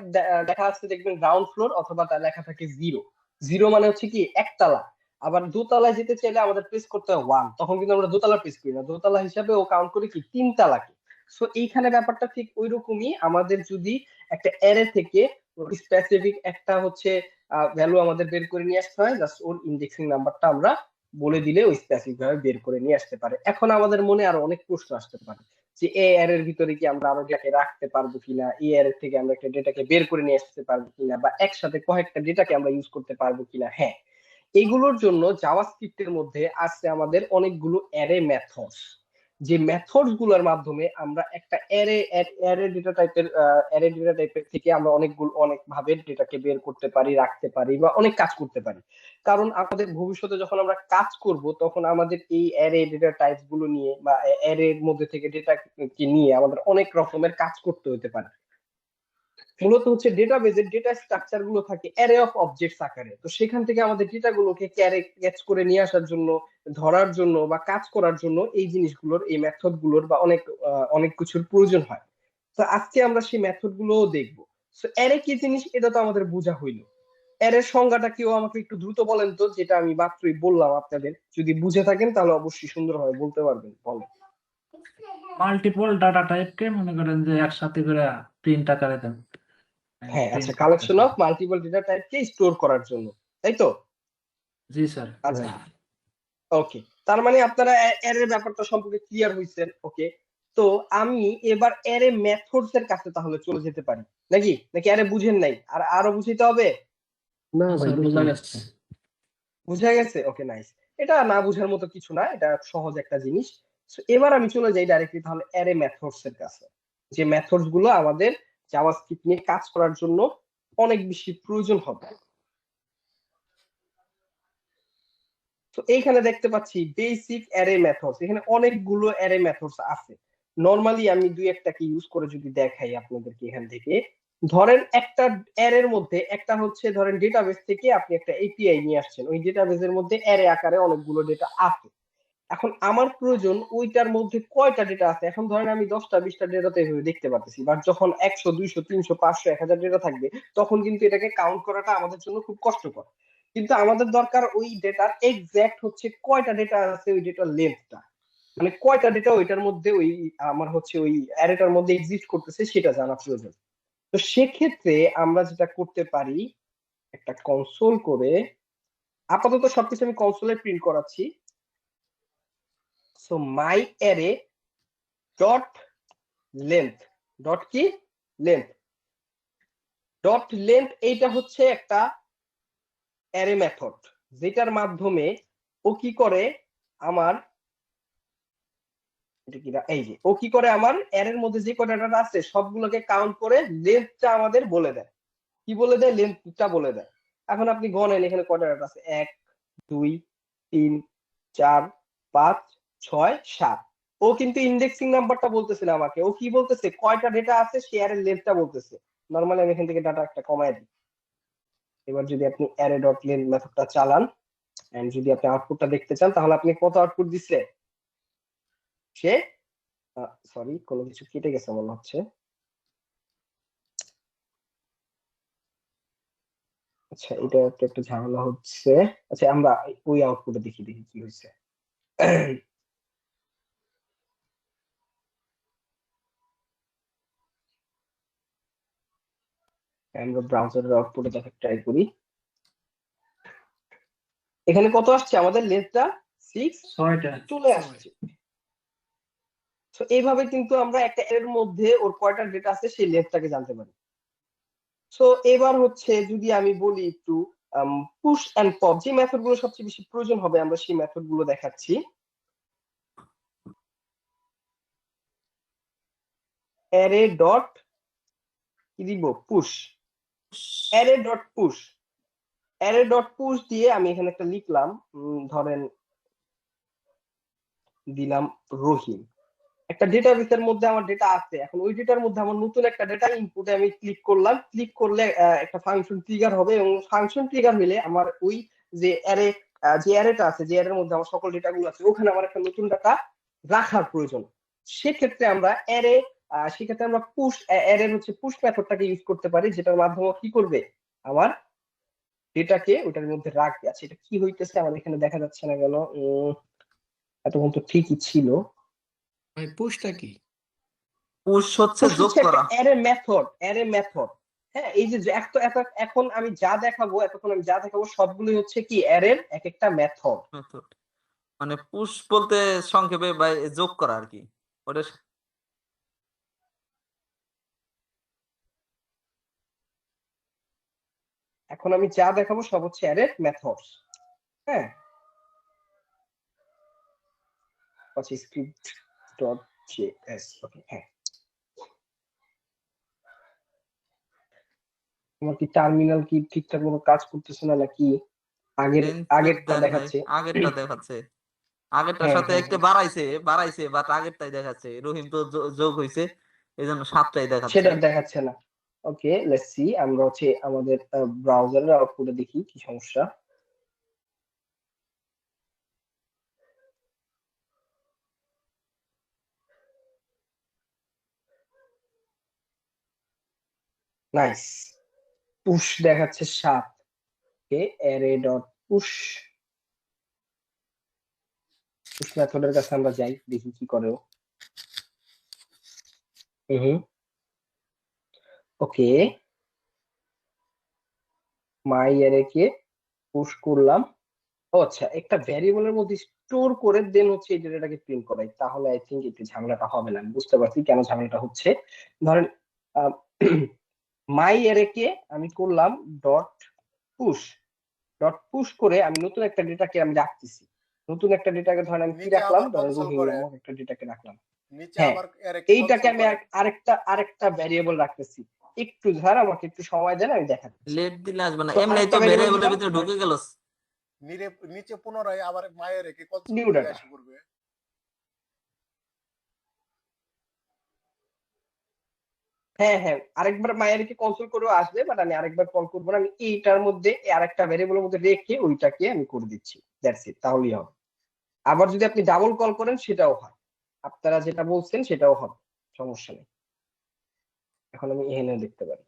Speaker 1: দেখা যাচ্ছে দেখবেন গ্রাউন্ড ফ্লোর অথবা তার লেখা থাকে 0, 0 মানে হচ্ছে কি একতলা। আবার দোতলায় যেতে চাইলে আমাদের প্রেস করতে হয় 1, তখন কিন্তু আমরা দোতলা প্রেস করি না, দোতলা হিসাবে ও কাউন্ট করে কি 3 তালাকে। সো এইখানে ব্যাপারটা ঠিক ওইরকমই, আমাদের যদি একটা অ্যারে থেকে স্পেসিফিক একটা হচ্ছে ভ্যালু আমাদের বের করে নিয়ে আসতে হয়, জাস্ট ওর ইন্ডেক্সিং নাম্বারটা আমরা বলে দিলে ওই স্পেসিফিক ভাবে বের করে নিয়ে আসতে পারে। এখন আমাদের মনে আরো অনেক প্রশ্ন আসতে পারে যে এ এর এর ভিতরে কি আমরা আরো ডেটাকে রাখতে পারবো কিনা, এ এর থেকে আমরা একটা ডেটাকে বের করে নিয়ে আসতে পারবো কিনা, বা একসাথে কয়েকটা ডেটাকে আমরা ইউজ করতে পারবো কিনা। হ্যাঁ এগুলোর জন্য জাভাস্ক্রিপ্টের মধ্যে আছে আমাদের অনেকগুলো অ্যারে মেথডস, যে মেথডস গুলোর মাধ্যমে আমরা একটা অ্যারে ডেটা টাইপের থেকে আমরা অনেক ভাবে ডেটাকে বের করতে পারি, রাখতে পারি বা অনেক কাজ করতে পারি। কারণ আমাদের ভবিষ্যতে যখন আমরা কাজ করব তখন আমাদের এই অ্যারে ডেটা টাইপস গুলো নিয়ে বা অ্যারে এর মধ্যে থেকে ডেটাকে নিয়ে আমাদের অনেক রকমের কাজ করতে হতে পারে। মূলত হচ্ছে ডেটাবেজের ডেটা স্ট্রাকচার গুলো থাকে অ্যারে অফ অবজেক্টস আকারে, তো সেখান থেকে আমাদের ডেটাগুলোকে ক্যাচ করে নিয়ে আসার জন্য, ধরার জন্য বা কাজ করার জন্য এই জিনিসগুলোর এই মেথড গুলোর বা অনেক কিছুর প্রয়োজন হয়। তো আজকে আমরা সেই মেথড গুলোও দেখবো। সো অ্যারে কি জিনিস এটা তো আমাদের বোঝা হইলো। অ্যারের সংজ্ঞাটা কেউ আমাকে একটু দ্রুত বলেন তো, যেটা আমি মাত্রই বললাম আপনাদের, যদি বুঝে থাকেন তাহলে অবশ্যই সুন্দরভাবে বলতে পারবেন, বলেন।
Speaker 2: মাল্টিপল ডাটা টাইপকে মনে করেন যে একসাথে করে প্রিন্ট আকারে দেন,
Speaker 1: হ্যাঁ,
Speaker 2: প্রিন্ট
Speaker 1: আচ্ছা,
Speaker 2: করতে
Speaker 1: কালেকশন
Speaker 2: আসলে।
Speaker 1: অফ মাল্টিপল ডেটা টাইপকে স্টোর করার জন্য, তাই তো?
Speaker 2: জি স্যার।
Speaker 1: আচ্ছা, ওকে, তার মানে আপনারা অ্যারের ব্যাপারটা সম্পর্কে ক্লিয়ার হয়েছেন। ওকে, তো আমি এবার অ্যারে মেথডস এর কাছে তাহলে চলে যেতে পারি, নাকি নাকি অ্যারে বুঝেন নাই, আর আরো বুঝিতে হবে?
Speaker 3: না
Speaker 2: না
Speaker 3: ভাই,
Speaker 2: স্যার, বোঝা গেছে।
Speaker 1: বুঝা গেছে, ওকে, নাইস। এটা না বুঝার মতো কিছু না, এটা সহজ একটা জিনিস। So, এবার আমি চলে যাই ডাইরেক্টলি তাহলে অ্যারে মেথডস এর কাছে, যে মেথডস গুলো আমাদের জাভাস্ক্রিপ্ট নিয়ে কাজ করার জন্য অনেক বেশি প্রয়োজন হবে। তো এইখানে দেখতে পাচ্ছি বেসিক অ্যারে মেথডস, এখানে অনেকগুলো অ্যারে মেথডস আছে। নরমালি আমি দুই একটাকে ইউজ করে যদি দেখাই আপনাদেরকে এখান থেকে, ধরেন একটা অ্যারের মধ্যে একটা হচ্ছে, ধরেন ডেটাবেস থেকে আপনি একটা এপিআই নিয়ে আসছেন, ওই ডেটাবেসের মধ্যে অ্যারে আকারে অনেকগুলো ডেটা আছে। এখন আমার প্রয়োজন ওইটার মধ্যে কয়টা ডেটা আছে। এখন ধরেন আমি 10টা 20টা ডেটা তো এভাবে দেখতে পাচ্ছি, বাট যখন 100 200 300 500 1000 ডেটা থাকবে, তখন কিন্তু এটাকে কাউন্ট করাটা আমাদের জন্য খুব কষ্টকর। কিন্তু আমাদের দরকার ওই ডেটার এক্সাক্ট হচ্ছে কয়টা ডেটা আছে, ওই ডেটার লেন্থটা, মানে কয়টা ডেটা ওইটার মধ্যে ওই আমার হচ্ছে ওই অ্যারেটার মধ্যে এক্সিস্ট করতেছে সেটা জানা প্রয়োজন। তো সেক্ষেত্রে আমরা যেটা করতে পারি, একটা কনসোল করে, আপাতত সবকিছু আমি কনসোলে প্রিন্ট করাচ্ছি। So my array dot length, dot কি লেন্থ, ডট লেন্থ, এইটা হচ্ছে একটা অ্যারে মেথড, যেটার মাধ্যমে ও কি করে আমার, এটা কি এই যে ও কি করে আমার অ্যারের মধ্যে যে কয়টা ডাটা আছে সবগুলোকে কাউন্ট করে লেন্থটা আমাদের বলে দেয়। কি বলে দেয়? লেন্থটা বলে দেয়। এখন আপনি গণেন এখানে কয়টা ডাটা আছে, 1 2 3 4 5 6 7। ও কিন্তু ইন্ডেক্সিং নাম্বারটা বলতেছে না আমাকে, ও কি বলতেছে, কয়টা ডেটা আছে সে অ্যারের লেন্থটা বলতেছে। নরমালি আমি এখান থেকে ডাটা একটা কমায় দিই। এবার যদি আপনি অ্যারে ডট লেন্থ মেথডটা চালান এন্ড যদি আপনি আউটপুটটা দেখতে চান, তাহলে আপনি কত আউটপুট দিচ্ছে সে, সরি কোনো কিছু কেটে গেছে মনে হচ্ছে। আচ্ছা, এটা একটু ঝামেলা হচ্ছে। আচ্ছা, আমরা ওই আউটপুটে দেখি দেখি কি হয়েছে। আমরা ব্রাউজারের আউটপুটে দেখার ট্রাই করি। এখানে কত আসছে, আমাদের লেন্থটা 6
Speaker 2: 6টা।
Speaker 1: চলে আসছে। তো এইভাবে কিন্তু আমরা একটা এর মধ্যে ওর কয়টা ডেটা আছে সেই লেন্থটাকে জানতে পারি। সো এবার হচ্ছে যদি আমি বলি একটু পুশ এন্ড পপ, যে মেথড গুলো সবচেয়ে বেশি প্রয়োজন হবে আমরা সেই মেথড গুলো দেখাচ্ছি। অ্যারে ডট কি দিব, push, array dot push, array dot push দিয়ে আমি এখানে একটা লিখলাম, ধরেন দিলাম রহিম। একটা ডেটাবেসের মধ্যে আমার ডেটা আছে, এখন ওই ডেটার মধ্যে আমার নতুন একটা ডেটা ইনপুটে আমি ক্লিক করলাম, ক্লিক করলে একটা ফাংশন ট্রিগার হবে, এবং ফাংশন ট্রিগার হলে আমার ওই যে অ্যারে, যে অ্যারেটা আছে, যে অ্যারের মধ্যে আমার সকল ডেটা গুলো আছে, ওখানে আমার একটা নতুন ডাটা রাখার প্রয়োজন। সেক্ষেত্রে আমরা অ্যারে, সেক্ষেত্রে আমরা পুশ অ্যারে হচ্ছে পুশ মেথডটাকে ইউজ করতে পারি, যেটার মাধ্যমে কি করবে, আমার ডেটাকে ওটার মধ্যে রাখবে। আচ্ছা, এটা কি হইতেছে আমার এখানে দেখা যাচ্ছে না কেন, এতক্ষণ তো ঠিকই ছিল।
Speaker 3: ভাই পুশটা কি?
Speaker 5: পুশ হচ্ছে
Speaker 1: পুশ
Speaker 5: যোগ
Speaker 1: হচ্ছে একটা
Speaker 5: করা।
Speaker 1: Array method, array method. হ্যাঁ, এই যে এখন আমি যা দেখাবো, এতক্ষণ আমি যা দেখাবো সবগুলোই হচ্ছে কি অ্যারের এক একটা মেথড।
Speaker 5: মেথড মানে পুশ বলতে সংক্ষেপে বা যোগ করা আর কি। ওটা
Speaker 1: এখন আমি যা দেখাবো সব হচ্ছে অ্যারের মেথডস। হ্যাঁ, আচ্ছা, স্ক্রিপ্ট ডট জেএস, ওকে, হ্যাঁ। তোমার কি টার্মিনাল কি ঠিকঠাক মতো কাজ করতেছে না, নাকি আগেরটা দেখাচ্ছে?
Speaker 5: আগেরটা দেখাচ্ছে, আগেরটার
Speaker 1: হ্যাঁ,
Speaker 5: সাথে
Speaker 1: হ্যাঁ,
Speaker 5: একটা
Speaker 1: হ্যাঁ,
Speaker 5: বাড়াইছে বাট আগেরটাই দেখাচ্ছে। রহিম তো যোগ হইছে, এই জন্য 7টাই দেখাচ্ছে।
Speaker 1: সেটা দেখাচ্ছে না। ওকে, লেটস সি, আমরা হচ্ছে আমাদের ব্রাউজারের আউটপুটে দেখি কি সমস্যা। নাইস, পুশ দেখাচ্ছে 7। ওকে, অ্যারে ডট পুশ পুশ মেথডের কাছে আমরা যাই, দেখি কি করে ও। ওকে, মাই অ্যারে কে পুশ করলাম। ও আচ্ছা, একটা ভ্যারিয়েবলের মধ্যে স্টোর করে দেন হচ্ছে এই ডেটাটাকে প্রিন্ট করাই, তাহলে আই থিঙ্ক একটু ঝামেলাটা হবে না। আমি বুঝতে পারছি কেন ঝামেলাটা হচ্ছে। ধরেন মাই অ্যারে কে আমি করলাম ডট পুশ করে আমি নতুন একটা ডেটাকে আমি রাখতেছি। নতুন একটা ডেটাকে ধরেন আমি কি
Speaker 6: নিচে
Speaker 1: রাখলাম,
Speaker 6: আবার
Speaker 1: ধরেন
Speaker 6: কনসোল
Speaker 1: রহিম
Speaker 6: করে,
Speaker 1: নামক একটা ডেটাকে রাখলাম।
Speaker 6: নিচে
Speaker 1: হ্যাঁ,
Speaker 6: আবার অ্যারে
Speaker 1: এইটাকে
Speaker 6: কনসোল
Speaker 1: আমি
Speaker 6: করে।
Speaker 1: আরেকটা ভ্যারিয়েবল রাখতেছি। একটু ধর, আমাকে একটু সময় দেন, আমি দেখাচ্ছি।
Speaker 5: লেট দিলে আসবে না,
Speaker 1: So,
Speaker 5: এমনি
Speaker 1: আরেকটা
Speaker 5: তো
Speaker 1: variable
Speaker 5: ভেরিয়েবলের
Speaker 1: দিলাম,
Speaker 5: ভিতরে ঢুকে গেল।
Speaker 6: নিচে পুনরায় আবার মায়ের রেখে কনসোল
Speaker 1: নিউ
Speaker 6: করে
Speaker 1: ডাটা।
Speaker 6: এসে করবে।
Speaker 1: হ্যাঁ, আরেকবার মায়েরকে কনসোল করেও আসবে, বাট আমি আরেকবার কল করবো না। আমি এইটার মধ্যে আরেকটা ভ্যারিয়েবলের মধ্যে রেখে ওইটাকে আমি করে দিচ্ছি, দ্যাটস ইট, তাহলেই হবে। আবার যদি আপনি ডাবল কল করেন সেটাও হয়, আপনারা যেটা বলছেন সেটাও হবে, সমস্যা নেই। এখন আমি এখানে দেখতে পারি।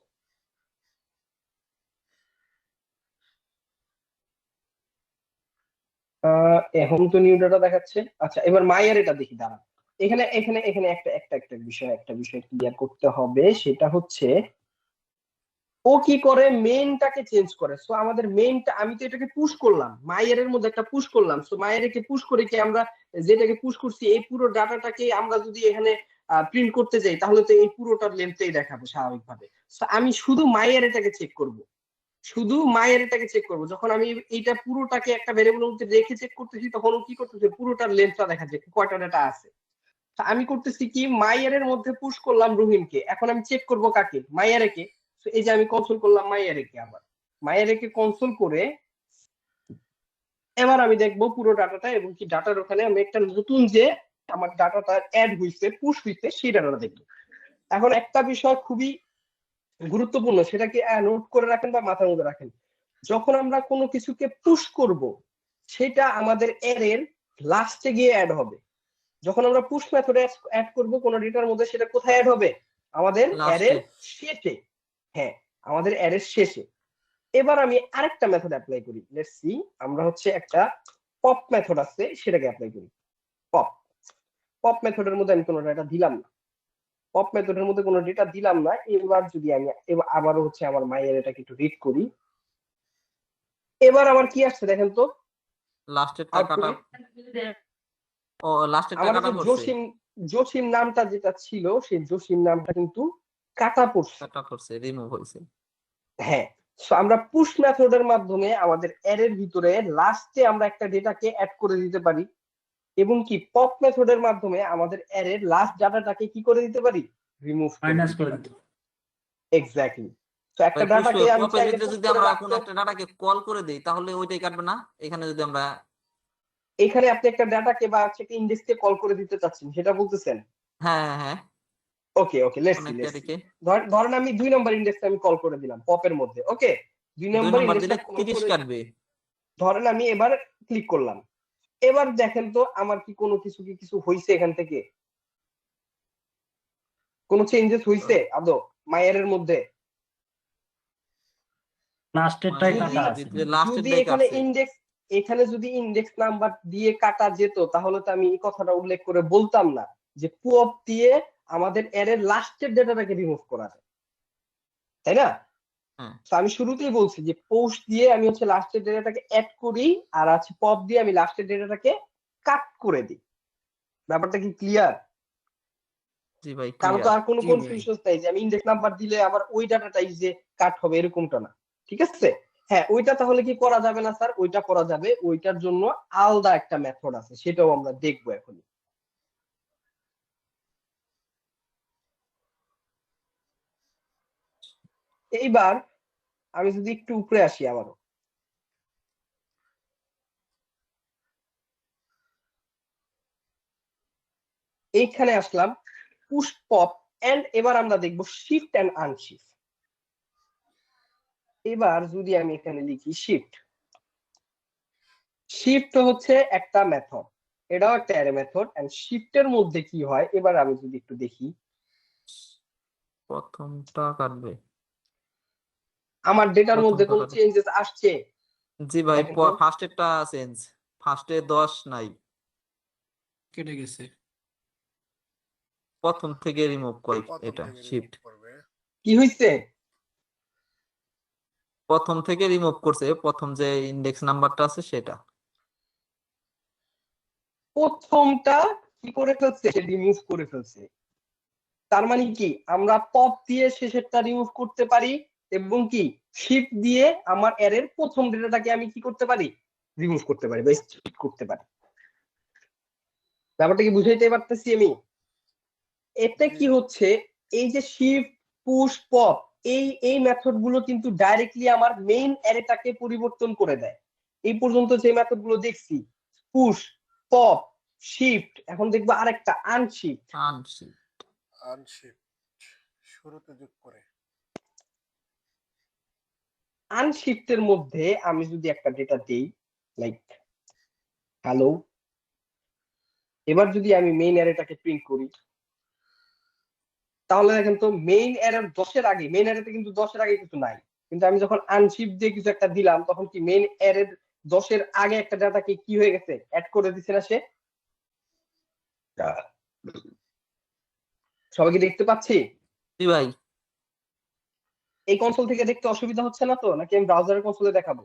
Speaker 1: এখন তো নিউ ডাটা দেখাচ্ছে। আচ্ছা, এবার মায়ের এটা দেখি, দাঁড়ান। এখানে এখানে এখানে একটা বিষয় ক্লিয়ার করতে হবে, সেটা হচ্ছে ও কি করে, মেইনটাকে চেঞ্জ করে। সো আমাদের মেইনটা, আমি তো এটাকে পুশ করলাম, মাইয়ারের মধ্যে একটা পুশ করলাম। সো মাইয়ারকে পুশ করে কি আমরা যেটাকে পুশ করছি এই পুরো ডাটাটাকে আমরা যদি এখানে প্রিন্ট করতে যাই, তাহলে তো এই পুরোটার লেন্থটাই দেখাবে স্বাভাবিকভাবে। সো আমি শুধু মাইয়ারটাকে চেক করব, শুধু মাইয়ারটাকে চেক করব। যখন আমি এইটা পুরোটাকে একটা ভেরিয়েবলের মধ্যে রেখে চেক করতেছি, তখন ও কি করতেছে, পুরোটার লেন্থটা দেখাচ্ছে কয়টা ডাটা আছে। আমি করতেছি কি, মাইয়ারের মধ্যে পুশ করলাম রহিমকে, এখন আমি চেক করব কাকে, মাইয়ারেকে। এই যে আমি কনসোল করলাম মাইয়ারেকে, আবার মাইয়ারেকে কনসোল করে এবার আমি দেখবো পুরো ডাটাটা, এবং কি ডাটার ওখানে আমি একটা নতুন যে আমার ডাটাটা অ্যাড হইছে, পুশ হইছে, সেই ডাটাটা দেখবো। এখন একটা বিষয় খুবই গুরুত্বপূর্ণ, সেটাকে নোট করে রাখেন বা মাথার মধ্যে রাখেন। যখন আমরা কোনো কিছুকে পুশ করব, সেটা আমাদের অ্যারের লাস্টে গিয়ে অ্যাড হবে। যখন আমরা পুশ মেথডে অ্যাড করব কোন ডেটার মধ্যে, সেটা কোথায় অ্যাড হবে, আমাদের অ্যারের শেষে। হ্যাঁ, আমাদের অ্যারের শেষে। এবার আমি আরেকটা মেথড অ্যাপ্লাই করি, লেটস সি। আমরা হচ্ছে একটা পপ মেথড আছে, সেটাকে অ্যাপ্লাই করি। পপ মেথডের মধ্যে আমি কোনো ডেটা দিলাম না, পপ মেথডের মধ্যে কোনো ডেটা দিলাম না। এবার যদি আমি আবারও হচ্ছে আমার মাইয়ের এটাকে একটু রিড করি, এবার আমার কি আসছে দেখেন তো,
Speaker 5: লাস্টের টাকাটা, ও লাস্টের
Speaker 1: আমার
Speaker 5: টাকাটা
Speaker 1: যে
Speaker 5: করছে,
Speaker 1: জসিম নামটা যেটা ছিল, সেই জসিম নামটা কিন্তু কাটা পড়ছে,
Speaker 5: টাকা করছে, রিমুভ হয়েছে।
Speaker 1: হ্যাঁ। সো আমরা পুশ মেথডের মাধ্যমে আমাদের অ্যারের ভিতরে লাস্টে আমরা একটা ডেটাকে অ্যাড করে দিতে পারি, এবং কি পপ মেথডের মাধ্যমে আমাদের অ্যারের লাস্ট ডাটাটাকে কি করে দিতে পারি, রিমুভ
Speaker 2: মাইনাস করে দিতে।
Speaker 1: এক্স্যাক্টলি। তো একটা ডাটাকে আমি
Speaker 5: পপের
Speaker 1: চাইলে
Speaker 5: ভিতরে যদি আমরা কোন একটা ডাটাকে কল করে দেই, তাহলে ওইটাই কাটবে না। এখানে যদি আমরা
Speaker 1: এখানে আপনি একটা ডাটাকে বা একটা ইন্ডেক্সকে কল করে দিতে চাচ্ছেন, সেটা বলতেছেন।
Speaker 5: হ্যাঁ,
Speaker 1: ওকে, লেটস সি।
Speaker 5: অনেকটাকে
Speaker 1: ধরেন আমি 2 নম্বর ইন্ডেক্সটা আমি কল করে দিলাম পপের মধ্যে। ওকে, 2
Speaker 5: 2
Speaker 1: নম্বর
Speaker 5: নম্বর দিলে
Speaker 1: ইন্ডেক্সটা কল
Speaker 5: 30
Speaker 1: করে
Speaker 5: কাটবে।
Speaker 1: ধরেন আমি এবার ক্লিক করলাম। এবার দেখেন তো আমার কি কোনো কিছু হইছে, এখান থেকে কোনো চেঞ্জেস হইছে আদৌ মাইয়ারের মধ্যে?
Speaker 2: লাস্টেরটাই কাটা আছে।
Speaker 1: যদি এখানে যদি ইন্ডেক্স নাম্বার দিয়ে কাটা যেত, তাহলে তো আমি এই কথাটা উল্লেখ করে বলতাম না যে পপ দিয়ে আমাদের অ্যারের লাস্টের ডেটাটাকে রিমুভ করা যায়, তাই না? তো আমি শুরুতেই বলছি যে পোস্ট দিয়ে আমি হচ্ছে লাস্টের ডেটাটাকে অ্যাড করি, আর আছে পপ দিয়ে আমি লাস্টের ডেটাটাকে কাট করে দিই। ব্যাপারটা কি ক্লিয়ার?
Speaker 5: জি ভাই,
Speaker 1: কারণ তো আর কোনো
Speaker 3: জি ভাই।
Speaker 1: কনফিউশন নাই যে আমি ইন্ডেক্স নাম্বার দিলে আবার ওই ডাটাটাই যে কাট হবে, এরকমটা না। ঠিক আছে? হ্যাঁ, ওইটা তাহলে কি করা যাবে না স্যার? ওইটা করা যাবে, ওইটার জন্য আলাদা একটা মেথড আছে, সেটাও আমরা দেখবো এখন। এইবার আমি যদি একটু উপরে আসি, আবারও এইখানে আসলাম, পুশ পপ, এন্ড এবার আমরা দেখবো শিফট এন্ড আনশিফট। এবার যদি আমি এখানে লিখি শিফট হচ্ছে একটা মেথড, এটাও একটা অ্যারে মেথড। এন্ড শিফটের মধ্যে কি হয়, এবার আমি যদি একটু দেখি,
Speaker 5: প্রথমটা কাটবে,
Speaker 1: আমার ডেটার মধ্যে কোনো চেঞ্জেস আসছে?
Speaker 5: জি ভাই,
Speaker 1: দেখেন তো।
Speaker 5: ফার্স্টেরটা চেঞ্জ, ফার্স্টে 10 নাই,
Speaker 3: কেটে গেছে।
Speaker 5: প্রথম থেকে রিমুভ করে
Speaker 6: প্রথম
Speaker 5: এটা
Speaker 6: থেকে
Speaker 5: শিফট,
Speaker 6: remove করবে।
Speaker 1: কি হয়েছে?
Speaker 5: প্রথম থেকে রিমুভ করছে, প্রথম যে ইন্ডেক্স নাম্বারটা আছে সেটা।
Speaker 1: প্রথমটা কি করে ফেলছে? রিমুভ করে ফেলছে। তার মানে কি আমরা পপ দিয়ে শেষেরটা রিমুভ করতে পারি এবং কি শিফট দিয়ে আমার অ্যারের প্রথম ডেটাটাকে আমি কি করতে পারি? রিমুভ করতে পারি বা স্প্লিট করতে পারি। ব্যাপারটা কি বুঝাইতে পারতেছি আমি? এতে
Speaker 6: জি
Speaker 1: কি হচ্ছে, এই যে শিফট পুশ পপ, এই মেথড গুলো কিন্তু ডাইরেক্টলি আমার মেইন অ্যারেটাকে পরিবর্তন করে দেয়। এই পর্যন্ত যে মেথড গুলো দেখছি, পুশ, পপ, শিফট, এখন দেখবো আরেকটা আনশিফট।
Speaker 5: আনশিফট,
Speaker 6: আনশিফট শুরুতে যোগ করে।
Speaker 1: আনশিফটের মধ্যে আমি যদি একটা ডেটা দেই লাইক হ্যালো, এবার যদি আমি মেইন অ্যারেটাকে প্রিন্ট করি, তাহলে দেখেন তো মেইন অ্যারের 10-এর আগে, মেইন অ্যারেতে কিন্তু 10-এর আগে কিছু নাই, কিন্তু আমি যখন আনশিফট দিয়ে কিছু একটা দিলাম তখন কি মেইন অ্যারের 10-এর আগে একটা ডাটাকে কি হয়ে গেছে? অ্যাড করে দিছে না সে? সবাই কি দেখতে পাচ্ছি?
Speaker 5: জি ভাই,
Speaker 1: এই কনসোল থেকে দেখতে অসুবিধা হচ্ছে না তো, নাকি আমি ব্রাউজারের কনসোলে দেখাবো?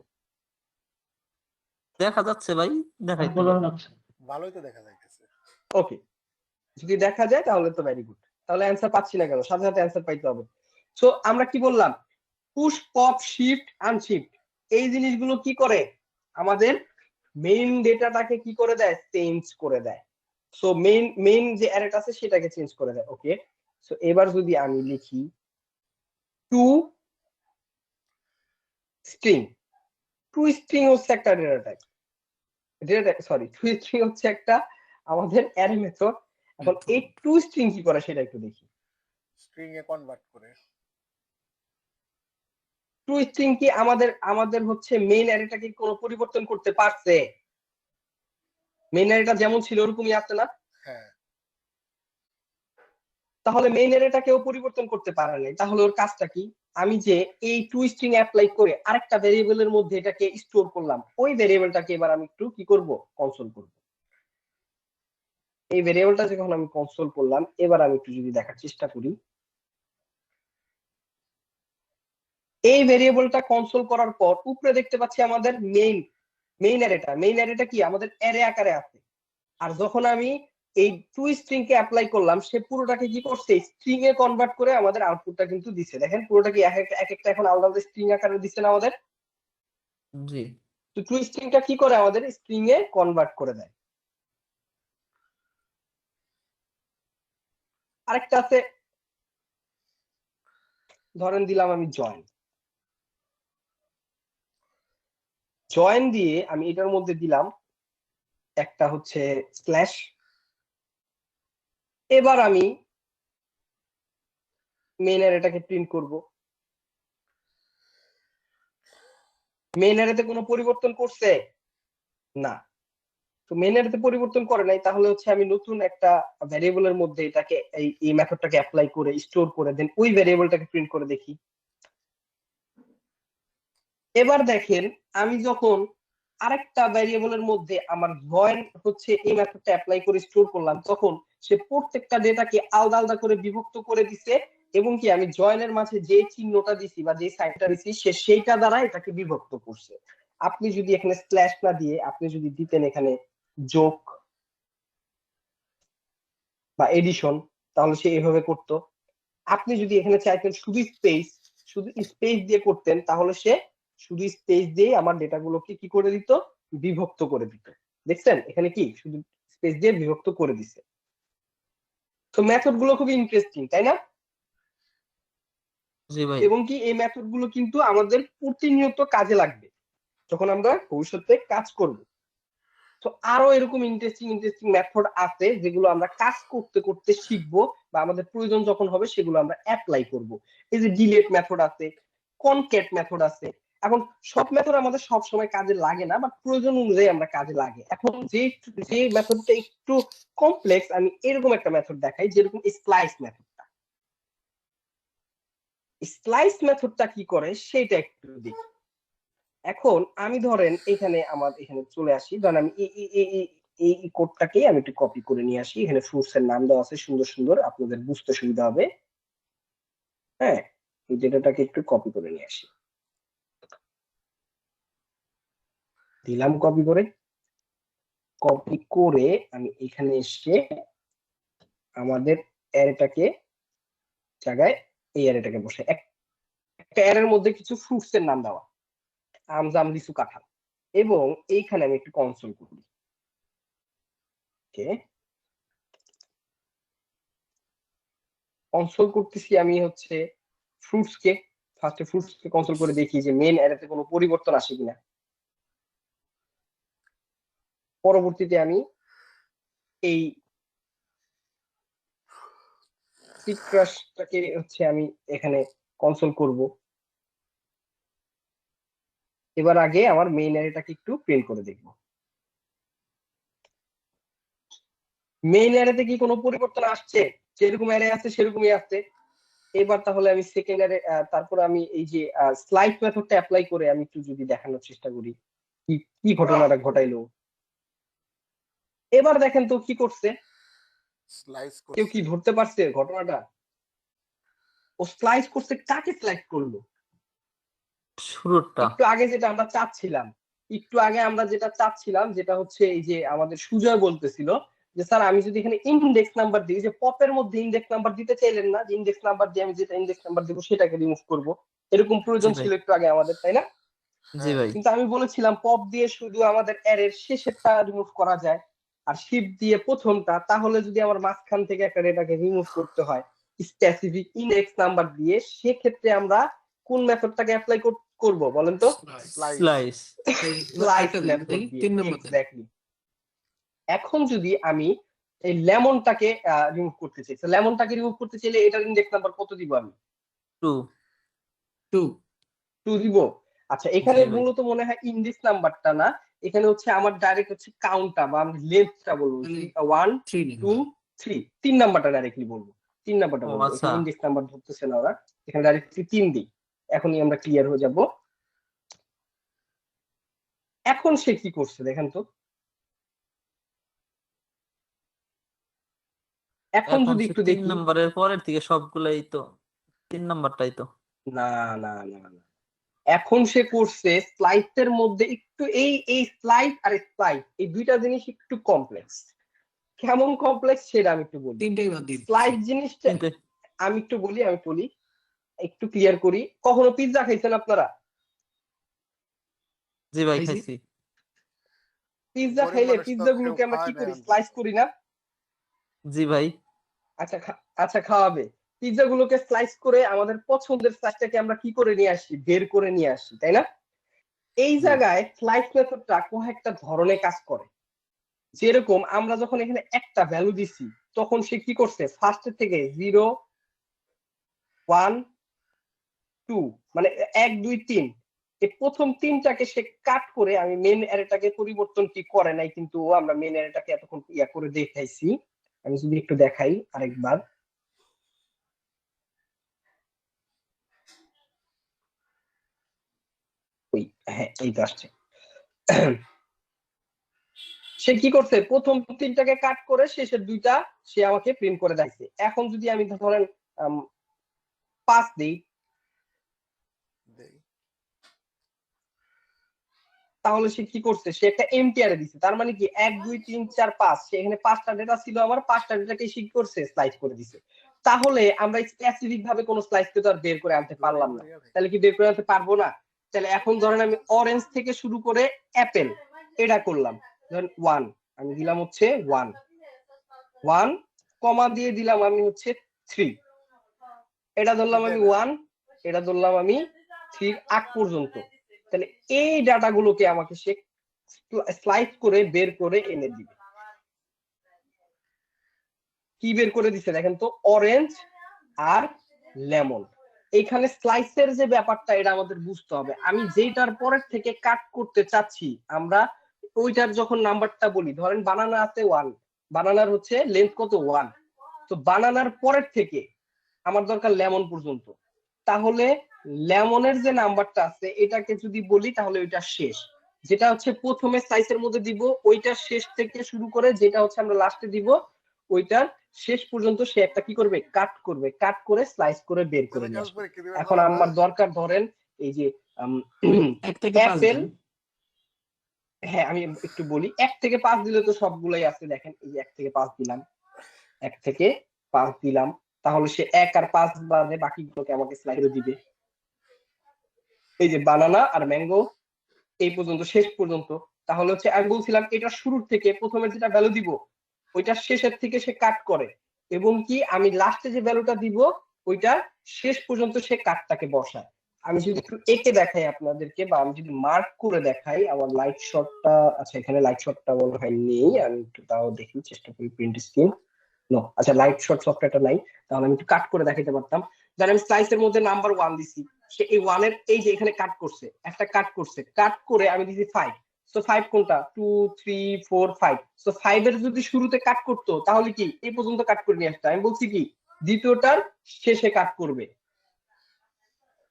Speaker 5: দেখা যাচ্ছে ভাই, দেখাই
Speaker 2: বোঝা যাচ্ছে।
Speaker 6: ভালোই তো দেখা যাইতেছে।
Speaker 1: ওকে, যদি দেখা যায় তাহলে তো ভেরি গুড। তাহলে অ্যান্সার পাচ্ছি না কেন? সাথে সাথে অ্যান্সার পাইতে হবে। সো আমরা কি বললাম? পুশ, পপ, শিফট, আনশিফট, এই জিনিসগুলো কি করে? আমাদের মেইন ডেটাটাকে কি করে দেয়? চেঞ্জ করে দেয়। সো মেইন যে অ্যারেটা আছে সেটাকে চেঞ্জ করে দেয়। ওকে, সো এবার যদি আমি লিখি টু স্ট্রিং, টু স্ট্রিং হচ্ছে একটা টু স্ট্রিং হচ্ছে একটা আমাদের অ্যারে মেথড। এখন এই টু স্ট্রিং কি করে সেটা একটু দেখি।
Speaker 6: স্ট্রিং এ কনভার্ট করে।
Speaker 1: টু স্ট্রিং কি আমাদের হচ্ছে মেইন অ্যারেটাকে কোনো পরিবর্তন করতে পারছে? মেইন অ্যারেটা যেমন ছিল ওরকমই আছে না?
Speaker 6: হ্যাঁ,
Speaker 1: তাহলে মেইন অ্যারেটাকেও পরিবর্তন করতে পারে নাই, তাহলে ওর কাজটা কি? আমি যে এই টু স্ট্রিং অ্যাপ্লাই করে আরেকটা ভেরিয়েবলের মধ্যে এটাকে স্টোর করলাম, ওই ভেরিয়েবলটাকে এবার আমি একটু কি করব? কনসোল করব। এই ভেরিয়েবলটা যখন আমি কনসোল করলাম, এবার আমি একটু যদি দেখার চেষ্টা করি, এই ভেরিয়েবলটা কনসোল করার পর উপরে দেখতে পাচ্ছি আমাদের মেইন অ্যারেটা কি আমাদের অ্যারে আকারে আছে। আর যখন আমি এই টু স্ট্রিং কে অ্যাপ্লাই করলাম, সে পুরোটাকে কি করছে? স্ট্রিং এ কনভার্ট করে আমাদের আউটপুটটা কিন্তু দিছে। দেখেন পুরোটা কি এক একটা এখন আলাদা আলাদা স্ট্রিং আকারে দিচ্ছে না আমাদের?
Speaker 5: জি
Speaker 1: তো টু স্ট্রিংটা কি করে? আমাদের স্ট্রিং এ কনভার্ট করে দেয়। আরেকটা আছে, ধরেন দিলাম আমি জয়েন দিয়ে আমি এটার মধ্যে দিলাম একটা হচ্ছে স্ল্যাশ। এবার আমি মেইন অ্যারেটাকে প্রিন্ট করব। মেইন অ্যারেতে কোনো পরিবর্তন করছে না, তো মেইন অ্যারেতে পরিবর্তন করে নাই, তাহলে হচ্ছে আমি নতুন একটা ভ্যারিয়েবলের মধ্যে এটাকে এই মেথডটাকে অ্যাপ্লাই করে স্টোর করে দেন ওই ভ্যারিয়েবলটাকে প্রিন্ট করে দেখি। এবার দেখেন আমি যখন আরেকটা ভ্যারিয়েবলের মধ্যে আমার জয়েন হচ্ছে এই মেথডটা অ্যাপ্লাই করে স্টোর করলাম, তখন সে প্রত্যেকটা ডেটাকে আলাদা আলাদা করে বিভক্ত করে দিছে এবং কি আমি জয়েনের মাঝে যে চিহ্নটা দিছি বা যে সাইনটা দিছি সে সেইটা দ্বারা এটাকে বিভক্ত করছে। আপনি যদি এখানে স্ল্যাশ না দিয়ে আপনি যদি দিতেন এখানে যোগ বা এডিশন, তাহলে সে এভাবে করতো। আপনি যদি এখানে চাইতেন শুধু স্পেস দিয়ে করতেন, তাহলে সে শুধু স্পেস দিয়ে আমার ডেটাগুলোকে কি করে দিত? বিভক্ত করে দিত। দেখছেন এখানে কি শুধু স্পেস দিয়ে বিভক্ত করে দিছে। তো মেথড গুলো খুব ইন্টারেস্টিং, তাই না?
Speaker 5: জি ভাই,
Speaker 1: এবং কি এই মেথড গুলো কিন্তু আমাদের প্রতিনিয়ত কাজে লাগবে যখন আমরা ভবিষ্যতে কাজ করব। তো আরো এরকম ইন্টারেস্টিং মেথড আছে যেগুলো আমরা কাজ করতে করতে শিখবো বা আমাদের প্রয়োজন যখন হবে সেগুলো আমরা অ্যাপ্লাই করব। এই যে ডিলেট মেথড আছে, কনক্যাট মেথড আছে। এখন সব মেথড আমাদের সব সময় কাজে লাগে না, বাট প্রয়োজন অনুযায়ী আমরা কাজে লাগে। এখন যে মেথডটা একটু কমপ্লেক্স, আমি এরকম একটা মেথড দেখাই, যেরকম স্প্লাইস মেথডটা। স্প্লাইস মেথডটা কি করে সেটা একটু দেখি। এখন আমি ধরেন এখানে চলে আসি, ধরেন আমি এই কোডটাকে আমি একটু কপি করে নিয়ে আসি। এখানে ফ্রুটস এর নাম দেওয়া আছে সুন্দর সুন্দর, আপনাদের বুঝতে সুবিধা হবে। হ্যাঁ, এই ডেটাটাকে একটু কপি করে নিয়ে আসি, দিলাম কপি করে আমি এখানে এসে আমাদের অ্যারেটাকে জায়গায় এই অ্যারেটাকে বসে একটা অ্যারের মধ্যে কিছু ফ্রুটস এর নাম দেওয়া, আম জাম লিচু কাঁঠাল, এবং এইখানে আমি একটু কনসোল করি। কনসোল করতেছি আমি হচ্ছে ফ্রুটসকে, ফার্স্টে ফ্রুটসকে কনসোল করে দেখি যে মেইন অ্যারেতে কোনো পরিবর্তন আসে কিনা। পরবর্তীতে আমি এই সিট্রাসটাকে হচ্ছে আমি এখানে কনসোল করব। এবার আগে আমার মেইন অ্যারেটাকে একটু প্রিন্ট করে দেখব, মেইন অ্যারেতে কি কোনো পরিবর্তন আসছে, যেরকম অ্যারে আছে সেরকমই আছে। এবার তাহলে আমি সেকেন্ড অ্যারে, তারপর আমি এই যে স্লাইস মেথডটা অ্যাপ্লাই করে আমি একটু যদি দেখানোর চেষ্টা করি কি ঘটনাটা ঘটাইলো। এবার দেখেন তো কি করছে, কেউ কি ধরতে পারছে ঘটনাটা? ও স্লাইস করছে, কাকে স্লাইস করলো?
Speaker 5: শুরুটা
Speaker 1: একটু আগে যেটা আমরা চাচ্ছিলাম, যেটা হচ্ছে এই যে আমাদের সুজয় বলতেছিল যে স্যার আমি যদি এখানে ইন্ডেক্স নাম্বার দিই, যে পপের মধ্যে ইন্ডেক্স নাম্বার দিতে চাইলেন না, যে ইন্ডেক্স নাম্বার দিয়ে আমি যেটা ইন্ডেক্স নাম্বার দিব সেটাকে রিমুভ করব, এরকম প্রয়োজন ছিল একটু আগে আমাদের, তাই না?
Speaker 5: জি ভাই।
Speaker 1: কিন্তু আমি বলেছিলাম পপ দিয়ে শুধু আমাদের অ্যারের শেষেরটা রিমুভ করা যায়, আর শিফট দিয়ে প্রথমটা, তাহলে যদি আমার মাঝখান থেকে একটা ডেটাকে রিমুভ করতে হয় স্পেসিফিক ইন্ডেক্স নাম্বার দিয়ে, সেক্ষেত্রে আমরা কোন মেথডটাকে অ্যাপ্লাই করব বলেন তো?
Speaker 5: স্লাইস।
Speaker 1: এক্স্যাক্টলি। এখন যদি আমি এই লেমনটাকে রিমুভ করতে চাই, লেমনটাকে রিমুভ করতে চাইলে এটার ইন্ডেক্স নাম্বার কত দিব আমি? 2 দিব। আচ্ছা, এখানে মূলত মনে হয় ইন্ডেক্স নাম্বারটা না, এখানে হচ্ছে আমার ডাইরেক্ট হচ্ছে কাউন্টটা বা আমি লেন্থটা বলবো 1 2 3, 3 নাম্বারটা ডাইরেক্টলি বলবো, 3 নাম্বারটা বলবো। এখানে ইন্ডেক্স নাম্বার ধরতেছে না ওরা, এখানে ডাইরেক্টলি 3 দিই। এখনই আমরা ক্লিয়ার হয়ে যাব। এখন সে কি করছে দেখেন তো, এখন যদি একটু দেখি
Speaker 5: 3 নম্বরের পরের থেকে সবগুলাই তো 3 নাম্বারটাই তো।
Speaker 1: না না না না, এখন সে করছে স্লাইসের মধ্যে একটু এই স্লাইস আর স্লাইস, এই দুইটা জিনিস একটু কমপ্লেক্স। কেমন কমপ্লেক্স সেটা আমি একটু বলি। স্লাইস জিনিসটা আমি বলি একটু ক্লিয়ার করি। কখনো পিৎজা খাইছেন আপনারা?
Speaker 5: জি ভাই খাইছি।
Speaker 1: পিৎজা খাইলে পিৎজা গুলোকে আমরা কি করি, স্লাইস করি না?
Speaker 5: জি ভাই।
Speaker 1: আচ্ছা খাওয়াবে। পিৎজা গুলোকে স্লাইস করে আমাদের পছন্দের স্লাইসটাকে আমরা কি করে নিয়ে আসি, বের করে নিয়ে আসি, তাই না? এই জায়গায় স্লাইস মেথডটা কয়েকটা ধরনে কাজ করে। যেরকম আমরা যখন এখানে একটা ভ্যালু দিছি, তখন সে কি করছে, ফার্স্ট থেকে 0 1 2 মানে 1 2 3, এই প্রথম তিনটাকে সে কাট করে, আমি মেইন অ্যারেটাকে পরিবর্তন কি করে নাই, কিন্তু আমরা মেইন অ্যারেটাকে এতক্ষণ ইয়া করে দেখাইছি। আমি যদি একটু দেখাই আরেকবার, হ্যাঁ এই তো আসছে। সে কি করছে, প্রথম তিনটাকে কাট করে শেষের দুইটা সে আমাকে প্রিন্ট করে দেখাইছে। এখন যদি আমি ধরেন 5 দিই, তাহলে সে কি করছে, সে একটা এমটি অ্যারে দিছে। তার মানে কি 1 2 3 4 5, সে এখানে 5টা ডেটা ছিল, আমার 5টা ডেটাকে সে কি করছে, স্লাইস করে দিছে। তাহলে আমরা স্পেসিফিক ভাবে কোনো স্লাইসকে তো আর বের করে আনতে পারলাম না, তাহলে কি বের করে আনতে পারবো না? তাহলে এখন ধরেন আমি অরেঞ্জ থেকে শুরু করে অ্যাপেল এটা করলাম, ধরেন 1 আমি দিলাম হচ্ছে 1 1 কমা দিয়ে দিলাম আমি হচ্ছে 3, এটা ধরলাম আমি 1, এটা ধরলাম আমি 3 আগ পর্যন্ত। তাহলে এই ডাটাগুলোকে আমাকে সে স্লাইস করে বের করে এনে দিবে। কি বের করে দিছে দেখেন তো, অরেঞ্জ আর লেমন। এখানে স্লাইসের যে ব্যাপারটা, এটা আমাদের বুঝতে হবে। আমি যেটার পরের থেকে কাট করতে চাচ্ছি, আমরা ওইটার যখন নাম্বারটা বলি, ধরেন বানানা আছে 1, বানানার হচ্ছে লেন্থ কত 1, তো বানানার পরের থেকে আমার দরকার লেমন পর্যন্ত, তাহলে লেমনের যে নাম্বারটা আছে এটাকে যদি বলি তাহলে ওইটা শেষ, যেটা হচ্ছে প্রথমে স্লাইসের মধ্যে দিব ওইটার শেষ থেকে শুরু করে যেটা হচ্ছে আমরা লাস্টে দিব ওইটার শেষ পর্যন্ত সে একটা কি করবে, কাট করবে, কাট করে স্লাইস করে বের করে নিয়ে আসবে। এখন আমার দরকার ধরেন এই যে
Speaker 3: 1 থেকে 5
Speaker 1: অ্যাপেল,
Speaker 3: দেন।
Speaker 1: হ্যাঁ আমি একটু বলি, 1 থেকে 5 দিলে তো সবগুলাই আছে, দেখেন এই যে 1 থেকে 5 দিলাম, 1 থেকে 5 দিলাম, তাহলে সে 1 আর 5 বাদে বাকিগুলোকে আমাকে স্লাইডে দিবে। এই যে বানানা আর ম্যাঙ্গো এই পর্যন্ত, শেষ পর্যন্ত। তাহলে হচ্ছে আমি বলছিলাম এটা শুরুর থেকে প্রথমে যেটা ভ্যালু দিব ওইটা শেষের থেকে সে কাট করে, এবং কি আমি লাস্টে যে ভ্যালুটা দিব ওইটা শেষ পর্যন্ত সে কাটটাকে বসায়। আমি যদি একটু এঁকে দেখাই আপনাদেরকে, বা আমি যদি মার্ক করে দেখাই, আমার লাইট শটটা, আচ্ছা এখানে লাইট শটটা মনে হয় নেই, আমি একটু তাও দেখি, চেষ্টা করি প্রিন্ট স্ক্রিন, নো আচ্ছা লাইট শট সফটওয়্যারটা নাই, তাহলে আমি একটু কাট করে দেখাতে পারতাম। যেন আমি স্লাইসের মধ্যে নাম্বার 1 দিছি, সে এই 1 এর এই যে এখানে কাট করছে, একটা কাট করছে, কাট করে আমি দিছি 5, সো 5 কোনটা 2 3 4 5, সো 5 এর যদি শুরুতে কাট করতো তাহলে কি এই পর্যন্ত কাট করে নিয়ে আসতো। আমি বলছি কি দ্বিতীয়টার শেষে কাট করবে,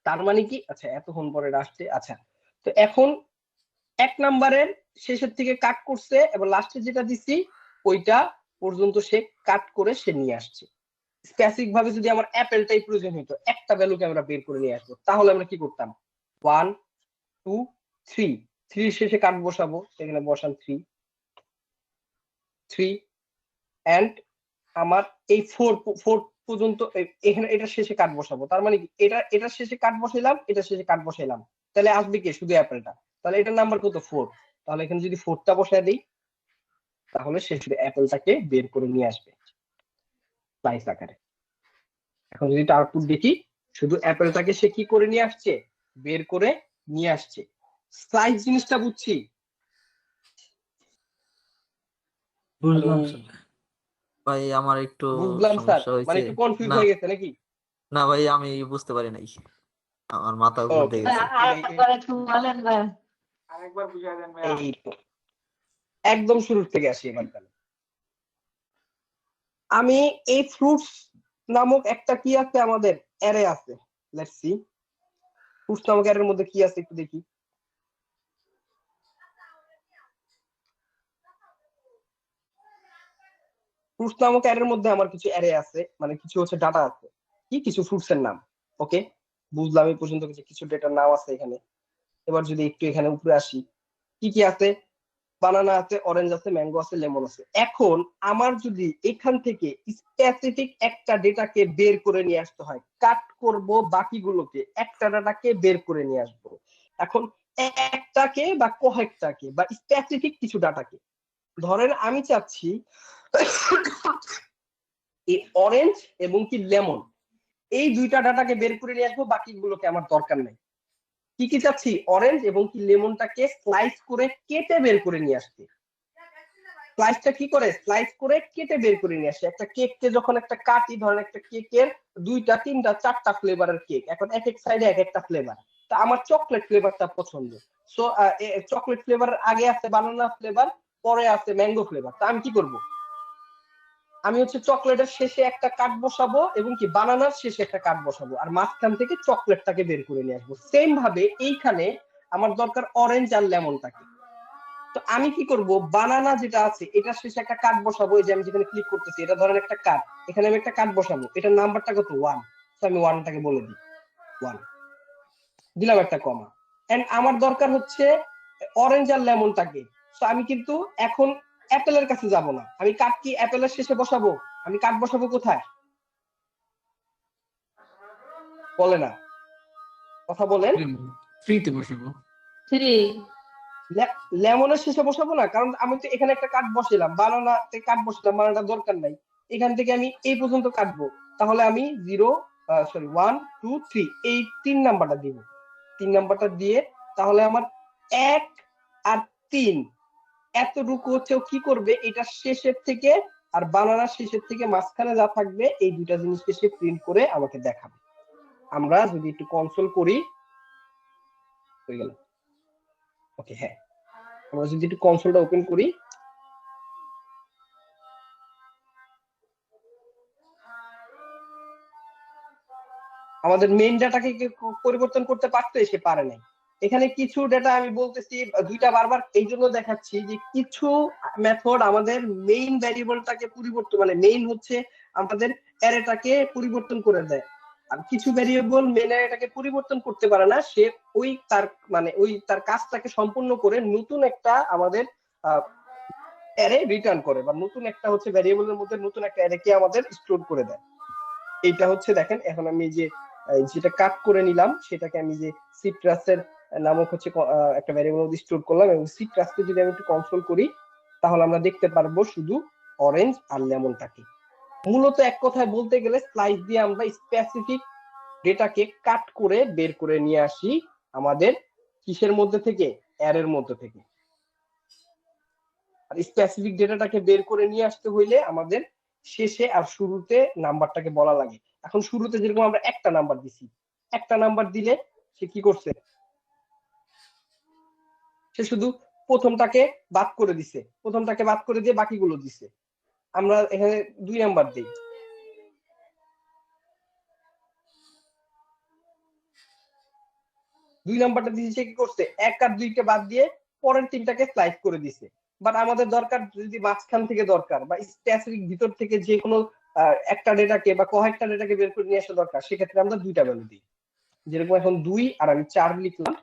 Speaker 1: তার মানে কি, আচ্ছা এতক্ষণ পরে আসছে, আচ্ছা তো এখন 1 নাম্বারের শেষের থেকে কাট করছে এবং লাস্টে যেটা দিছি ওইটা পর্যন্ত সে কাট করে সে নিয়ে আসছে। স্পেসিফিক ভাবে যদি আমার অ্যাপেলটাই প্রয়োজন হতো, একটা ভ্যালুকে আমরা বের করে নিয়ে আসবো, তাহলে আমরা কি করতাম 1 2 3, 3 শেষে কাট বসাবো, সেখানে বসান 3 এন্ড আমার এই 4 পর্যন্ত এখানে এটা শেষে কাট বসাবো, তার মানে কি এটা শেষে কাট বসাইলাম, এটা শেষে কাট বসাইলাম, তাহলে আসবে কি শুধু অ্যাপেলটা, তাহলে এটার নাম্বার কত 4, তাহলে এখানে যদি 4টা বসায় দিই তাহলে সে শুধু অ্যাপেলটাকে বের করে নিয়ে আসবে স্লাইস আকারে। এখন যদি আউটপুট দেখি, শুধু অ্যাপেলটাকে সে কি করে নিয়ে আসছে, বের করে নিয়ে আসছে। স্লাইস জিনিসটা বুঝছি,
Speaker 2: বুঝলাম স্যার।
Speaker 5: ভাই আমার একটু
Speaker 1: বুঝলাম স্যার,
Speaker 5: সমস্যা
Speaker 1: মানে
Speaker 5: হয়েছে।
Speaker 1: একটু কনফিউজ
Speaker 5: না
Speaker 1: হয়ে গেছে নাকি?
Speaker 5: না ভাই আমি বুঝতে পারি নাই, আমার মাথা উপর
Speaker 1: ওকে,
Speaker 5: দিয়ে গেছে।
Speaker 4: আরেকবার একটু বলেন ভাই।
Speaker 1: এই তো একদম শুরুর থেকে আসি এবার তাহলে। আমি এই ফ্রুটস নামক একটা কি আছে আমাদের অ্যারে আছে, লেটস সি ফ্রুটস নামক অ্যারের মধ্যে কি আছে একটু দেখি। ফ্রুটস নামক অ্যারের মধ্যে আমার কিছু অ্যারে আছে, মানে কিছু হচ্ছে ডাটা আছে, কি কিছু ফ্রুটস এর নাম। ওকে বুঝলাম এই পর্যন্ত, কিছু ডেটার নাম আছে এখানে। এবার যদি একটু এখানে উপরে আসি, কি কি আছে, বানানা আছে, অরেঞ্জ আছে, ম্যাঙ্গো আছে, লেমন আছে। এখন আমার যদি এখান থেকে স্পেসিফিক একটা ডেটাকে বের করে নিয়ে আসতে হয়, কাট করব বাকিগুলোকে, একটা ডাটাকে বের করে নিয়ে আসবো। এখন একটাকে বা কয়েকটাকে বা স্পেসিফিক কিছু ডাটাকে, ধরেন আমি চাচ্ছি এই অরেঞ্জ এবং কি লেমন এই দুইটা ডাটাকে বের করে নিয়ে আসবো, বাকিগুলোকে আমার দরকার নাই। কি কি চাচ্ছি, অরেঞ্জ এবং কি লেমনটাকে স্লাইস করে কেটে বের করে নিয়ে আসতে। স্লাইসটা কি করে, স্লাইস করে কেটে বের করে নিয়ে আসে। একটা কেককে যখন একটা কাটি, ধরেন একটা কেকের 2টা 3টা 4টা ফ্লেভারের কেক, এখন এক এক সাইডে এক একটা ফ্লেভার, তা আমার চকলেট ফ্লেভারটা পছন্দ, সো চকলেট ফ্লেভারের আগে আছে বানানা ফ্লেভার, পরে আছে ম্যাঙ্গো ফ্লেভার। তা আমি কি করব, আমি হচ্ছে চকলেটের শেষে একটা কাট বসাবো এবং কি বানানার শেষে একটা কাট বসাবো, আর মাঝখান থেকে চকলেটটাকে বের করে নিয়ে আসবো। সেম ভাবে এইখানে আমার দরকার অরেঞ্জ আর লেমনটাকে, তো আমি কি করব, বানানা যেটা আছে এটা শেষে একটা কাট বসাবো, এই যে আমি যেখানে ক্লিক করতেছি এটা ধরেন একটা কাট, এখানে আমি একটা কাট বসাবো, এটার নাম্বারটা কত 1, তো আমি 1টাকে বলে দিই 1, দিলাম একটা কমা। এন্ড আমার দরকার হচ্ছে অরেঞ্জ আর লেমনটাকে, তো আমি কিন্তু এখন অ্যাপেলের কাছে যাব না, আমি কাট কি অ্যাপেলের শেষে বসাবো, আমি কাট বসাবো কোথায়, বলে না, কথা বলেন।
Speaker 3: 3 তে বসাবো।
Speaker 4: 3
Speaker 1: লেমনের শেষে বসাবো না, কারণ আমি তো এখানে একটা কাট বসাইলাম, বানানাতে কাট বসালাম, বানানাটা দরকার নাই, এখান থেকে আমি এই পর্যন্ত কাটবো, তাহলে আমি 1 2 3 এই 3 নাম্বারটা দিব, 3 নাম্বারটা দিয়ে তাহলে আমার 1 আর 3 এতটুকু হচ্ছে ও কি করবে, এটা শেষের থেকে আর বানানার শেষের থেকে মাঝখানে যা থাকবে এই দুইটা জিনিসকে সে প্রিন্ট করে আমাকে দেখাবে। আমরা যদি একটু কনসোল করি, হয়ে গেল, ওকে হ্যাঁ, আমরা যদি একটু কনসোলটা ওপেন করি, আমাদের মেইন ডাটাকে পরিবর্তন করতে পারতো, সে পারে নাই। এখানে কিছু ডেটা আমি বলতেছি দুইটা বারবার এই জন্য দেখাচ্ছি যে কিছু মেথড আমাদের মেইন ভ্যারিয়েবলটাকে পরিবর্তন, মানে মেইন হচ্ছে আমাদের অ্যারেটাকে পরিবর্তন করে দেয়, আর কিছু ভ্যারিয়েবল মেইন অ্যারেটাকে পরিবর্তন করতে পারে না। সে তার কাজটাকে সম্পূর্ণ করে নতুন একটা আমাদের অ্যারে রিটার্ন করে, বা নতুন একটা হচ্ছে ভ্যারিয়েবলের মধ্যে নতুন একটা অ্যারেকে আমাদের স্টোর করে দেয়। এইটা হচ্ছে দেখেন, এখন আমি যেটা কাট করে নিলাম সেটাকে আমি যে সিট্রাসের নামক হচ্ছে একটা ভ্যারিয়েবল মধ্যে স্টোর করলাম, এবং সিট্রাসকে যদি আমি একটু কনসোল করি তাহলে আমরা দেখতে পারবো শুধু অরেঞ্জ আর লেমনটাকে। মূলত এক কথায় বলতে গেলে স্লাইস দিয়ে আমরা স্পেসিফিক ডেটাকে কাট করে বের করে নিয়ে আসি আমাদের কিসের মধ্যে থেকে, অ্যারের মধ্যে থেকে। আর স্পেসিফিক ডেটাটাকে বের করে নিয়ে আসতে হইলে আমাদের শেষে আর শুরুতে নাম্বারটাকে বলা লাগে। এখন শুরুতে যেরকম আমরা একটা নাম্বার দিছি, একটা নাম্বার দিলে সে কি করছে, সে শুধু প্রথমটাকে বাদ করে দিছে, প্রথমটাকে বাদ করে দিয়ে বাকিগুলো দিছে। আমরা এখানে 2 নাম্বার দিই, দুই নাম্বারটা দিয়েছে, সে কি করছে 1 আর 2 কে বাদ দিয়ে পরের 3টাকে স্লাইস করে দিছে। বাট আমাদের দরকার যদি মাঝখান থেকে দরকার বা স্পেসিফিক ভিতর থেকে যে কোনো একটা ডেটাকে বা কয়েকটা ডেটাকে বের করে নিয়ে আসা দরকার, সেক্ষেত্রে আমরা 2টা ভ্যালু দিই। যেরকম এখন 2 আর আমি 4 লিখলাম,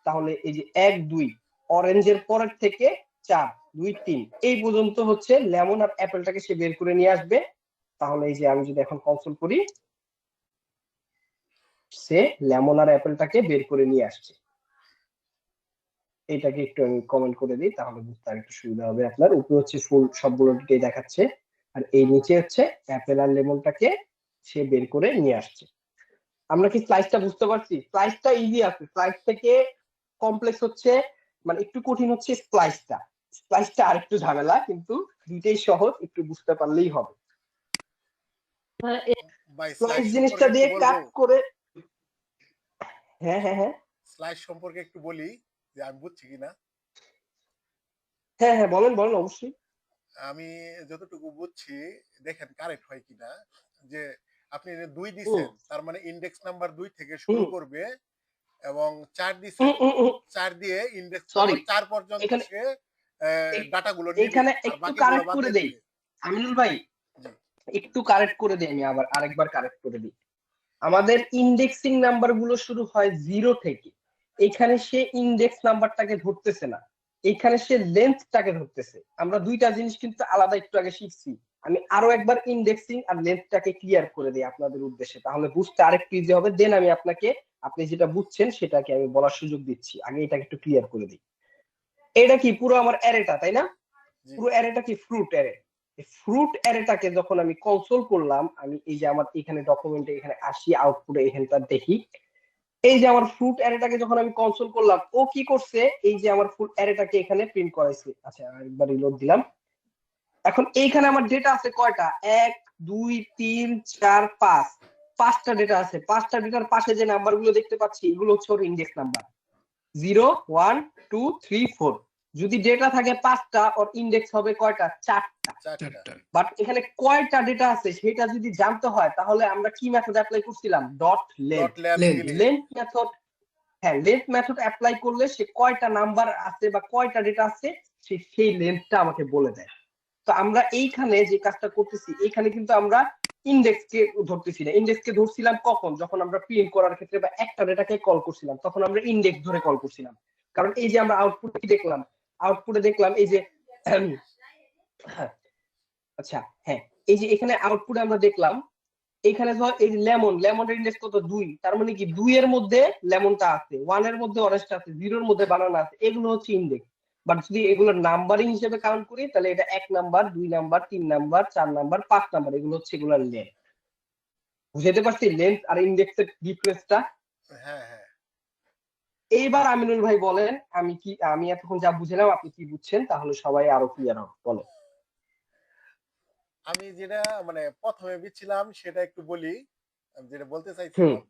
Speaker 1: তাহলে এই যে 1 2 অরেঞ্জের পরের থেকে 4 2 3 এই পর্যন্ত হচ্ছে লেমন আর অ্যাপেলটাকে সে বের করে নিয়ে আসবে। তাহলে এই যে আমি যদি এখন কনসোল করি, সে লেমন আর অ্যাপেলটাকে বের করে নিয়ে আসছে। এটাকে একটু আমি কমেন্ট করে দিই, তাহলে বুঝতে আর একটু সুবিধা হবে আপনার। উপরে হচ্ছে ফুল সবগুলো ডিটেইল দেখাচ্ছে, আর এই নিচে হচ্ছে অ্যাপেল আর লেমনটাকে সে বের করে নিয়ে আসছে। আমরা কি স্লাইসটা বুঝতে পারছি? স্লাইসটা ইজি আছে, স্লাইস থেকে কমপ্লেক্স হচ্ছে, মানে একটু কঠিন হচ্ছে স্প্লাইসটা। স্প্লাইসটা আরেকটু ঝামেলা, কিন্তু দুইটাই সহজ, একটু বুঝতে পারলেই হবে।
Speaker 6: ভাই
Speaker 1: স্লাইস জিনিসটা দিয়ে কাট করে, হ্যাঁ হ্যাঁ হ্যাঁ
Speaker 6: স্লাইস সম্পর্কে একটু বলি যে আমি বুঝছি কিনা।
Speaker 1: হ্যাঁ হ্যাঁ বলেন বলেন, অবশ্যই।
Speaker 6: আমি যতটুকু বুঝছি, দেখেন কারেক্ট হয় কিনা। যে আপনি 2 দিছেন, তার মানে ইন্ডেক্স নাম্বার 2 থেকে শুরু করবে, এবং 4 দিছেন, 4 দিয়ে ইন্ডেক্স নাম্বার 4 পর্যন্ত সে ডাটাগুলো নিবে,
Speaker 1: এখানে
Speaker 6: আর
Speaker 1: একটু
Speaker 6: বাকিগুলো
Speaker 1: কারেক্ট
Speaker 6: বাদ
Speaker 1: করে
Speaker 6: দিয়ে
Speaker 1: দেই
Speaker 6: দিবে।
Speaker 1: আমিনুল ভাই, একটু কারেক্ট করে দেই, আমি আরেকবার কারেক্ট করে দিই। আমাদের ইন্ডেক্সিং নাম্বার গুলো শুরু হয় 0 থেকে। এখানে সে ইন্ডেক্স নাম্বারটাকে ধরতেছে না, এখানে সে লেন্থটাকে ধরতেছে। আমরা দুইটা জিনিস কিন্তু আলাদা একটু আগে শিখছি। আমি আরো একবার ইন্ডেক্সিং আর লেন্থটাকে ক্লিয়ার করে দিই আপনাদের উদ্দেশ্যে, তাহলে বুঝতে আরেকটু ইজি হবে। দেন আমি আপনাকে, আপনি যেটা বুঝছেন সেটাকে আমি বলার সুযোগ দিচ্ছি। আগে এটাকে একটু ক্লিয়ার করে দিই। এটা কি পুরো আমার অ্যারেটা, তাই না? পুরো অ্যারেটা কি ফ্রুট অ্যারে। ফ্রুট অ্যারেটাকে যখন আমি কনসোল করলাম, আমি এই যে আমার এখানে ডকুমেন্টে এখানে আসি, আউটপুটে এখানটা দেখি, এই যে আমার ফ্রুট অ্যারেটাকে যখন আমি কনসোল করলাম, ও কি করছে, এই যে আমার ফ্রুট অ্যারেটাকে এখানে প্রিন্ট করাইছে। আচ্ছা আরেকবার রিলোড দিলাম। এখন এইখানে আমার ডেটা আছে কয়টা, 1 2 3 4 5, 5টা ডেটা আছে। 5টা ডেটার পাশে যে নাম্বারগুলো দেখতে পাচ্ছি, এগুলো হচ্ছে ওর ইন্ডেক্স নাম্বার 0 1 2 3 4। যদি ডেটা থাকে 5টা, ওর ইন্ডেক্স হবে কয়টা, 4টা। বাট এখানে কয়টা ডেটা আছে সেটা যদি জানতে হয়, তাহলে আমরা কি মেথড অ্যাপ্লাই করছিলাম, ডট লেন্থ মেথড। হ্যাঁ, লেন্থ মেথড অ্যাপ্লাই করলে সে কয়টা নাম্বার আছে বা কয়টা ডেটা আছে সেই লেন্থটা আমাকে বলে দেয়। তো আমরা এইখানে যে কাজটা করতেছি, এইখানে কিন্তু আমরা ইন্ডেক্সকে ধরতেছি না। ইন্ডেক্সকে ধরছিলাম কখন, যখন আমরা প্রিন্ট করার ক্ষেত্রে বা একটা ডেটাকে কল করছিলাম, তখন আমরা ইন্ডেক্স ধরে কল করছিলাম। কারণ এই যে আমরা আউটপুটে কি দেখলাম, আউটপুটে দেখলাম এই যে আচ্ছা হ্যাঁ, এই যে এখানে আউটপুটে আমরা দেখলাম, এখানে ধর এই লেমনের ইন্ডেক্স কত, 2। তার মানে কি 2 এর মধ্যে লেমনটা আছে, 1 এর মধ্যে অরেঞ্জটা আছে, 0 এর মধ্যে বানানা আছে। এগুলো হচ্ছে ইন্ডেক্স। বাট যদি এগুলো নাম্বারিং হিসেবে কাউন্ট করি, তাহলে এটা 1 number 2 number 3 number 4 number 5 number, এগুলো হচ্ছে এগুলোর লেন্থ। বুঝতে পারছি লেন্থ আর ইন্ডেক্সের ডিফারেন্সটা?
Speaker 6: হ্যাঁ হ্যাঁ।
Speaker 1: এইবার আমিনুল ভাই বলেন, আমি এতক্ষণ যা বুঝলাম আপনি কি বুঝছেন, তাহলে সবাই আরো ক্লিয়ার হবে। বলো।
Speaker 6: আমি যেটা মানে প্রথমে বুঝছিলাম সেটা একটু বলি। আমি যেটা বলতে চাইছিলাম,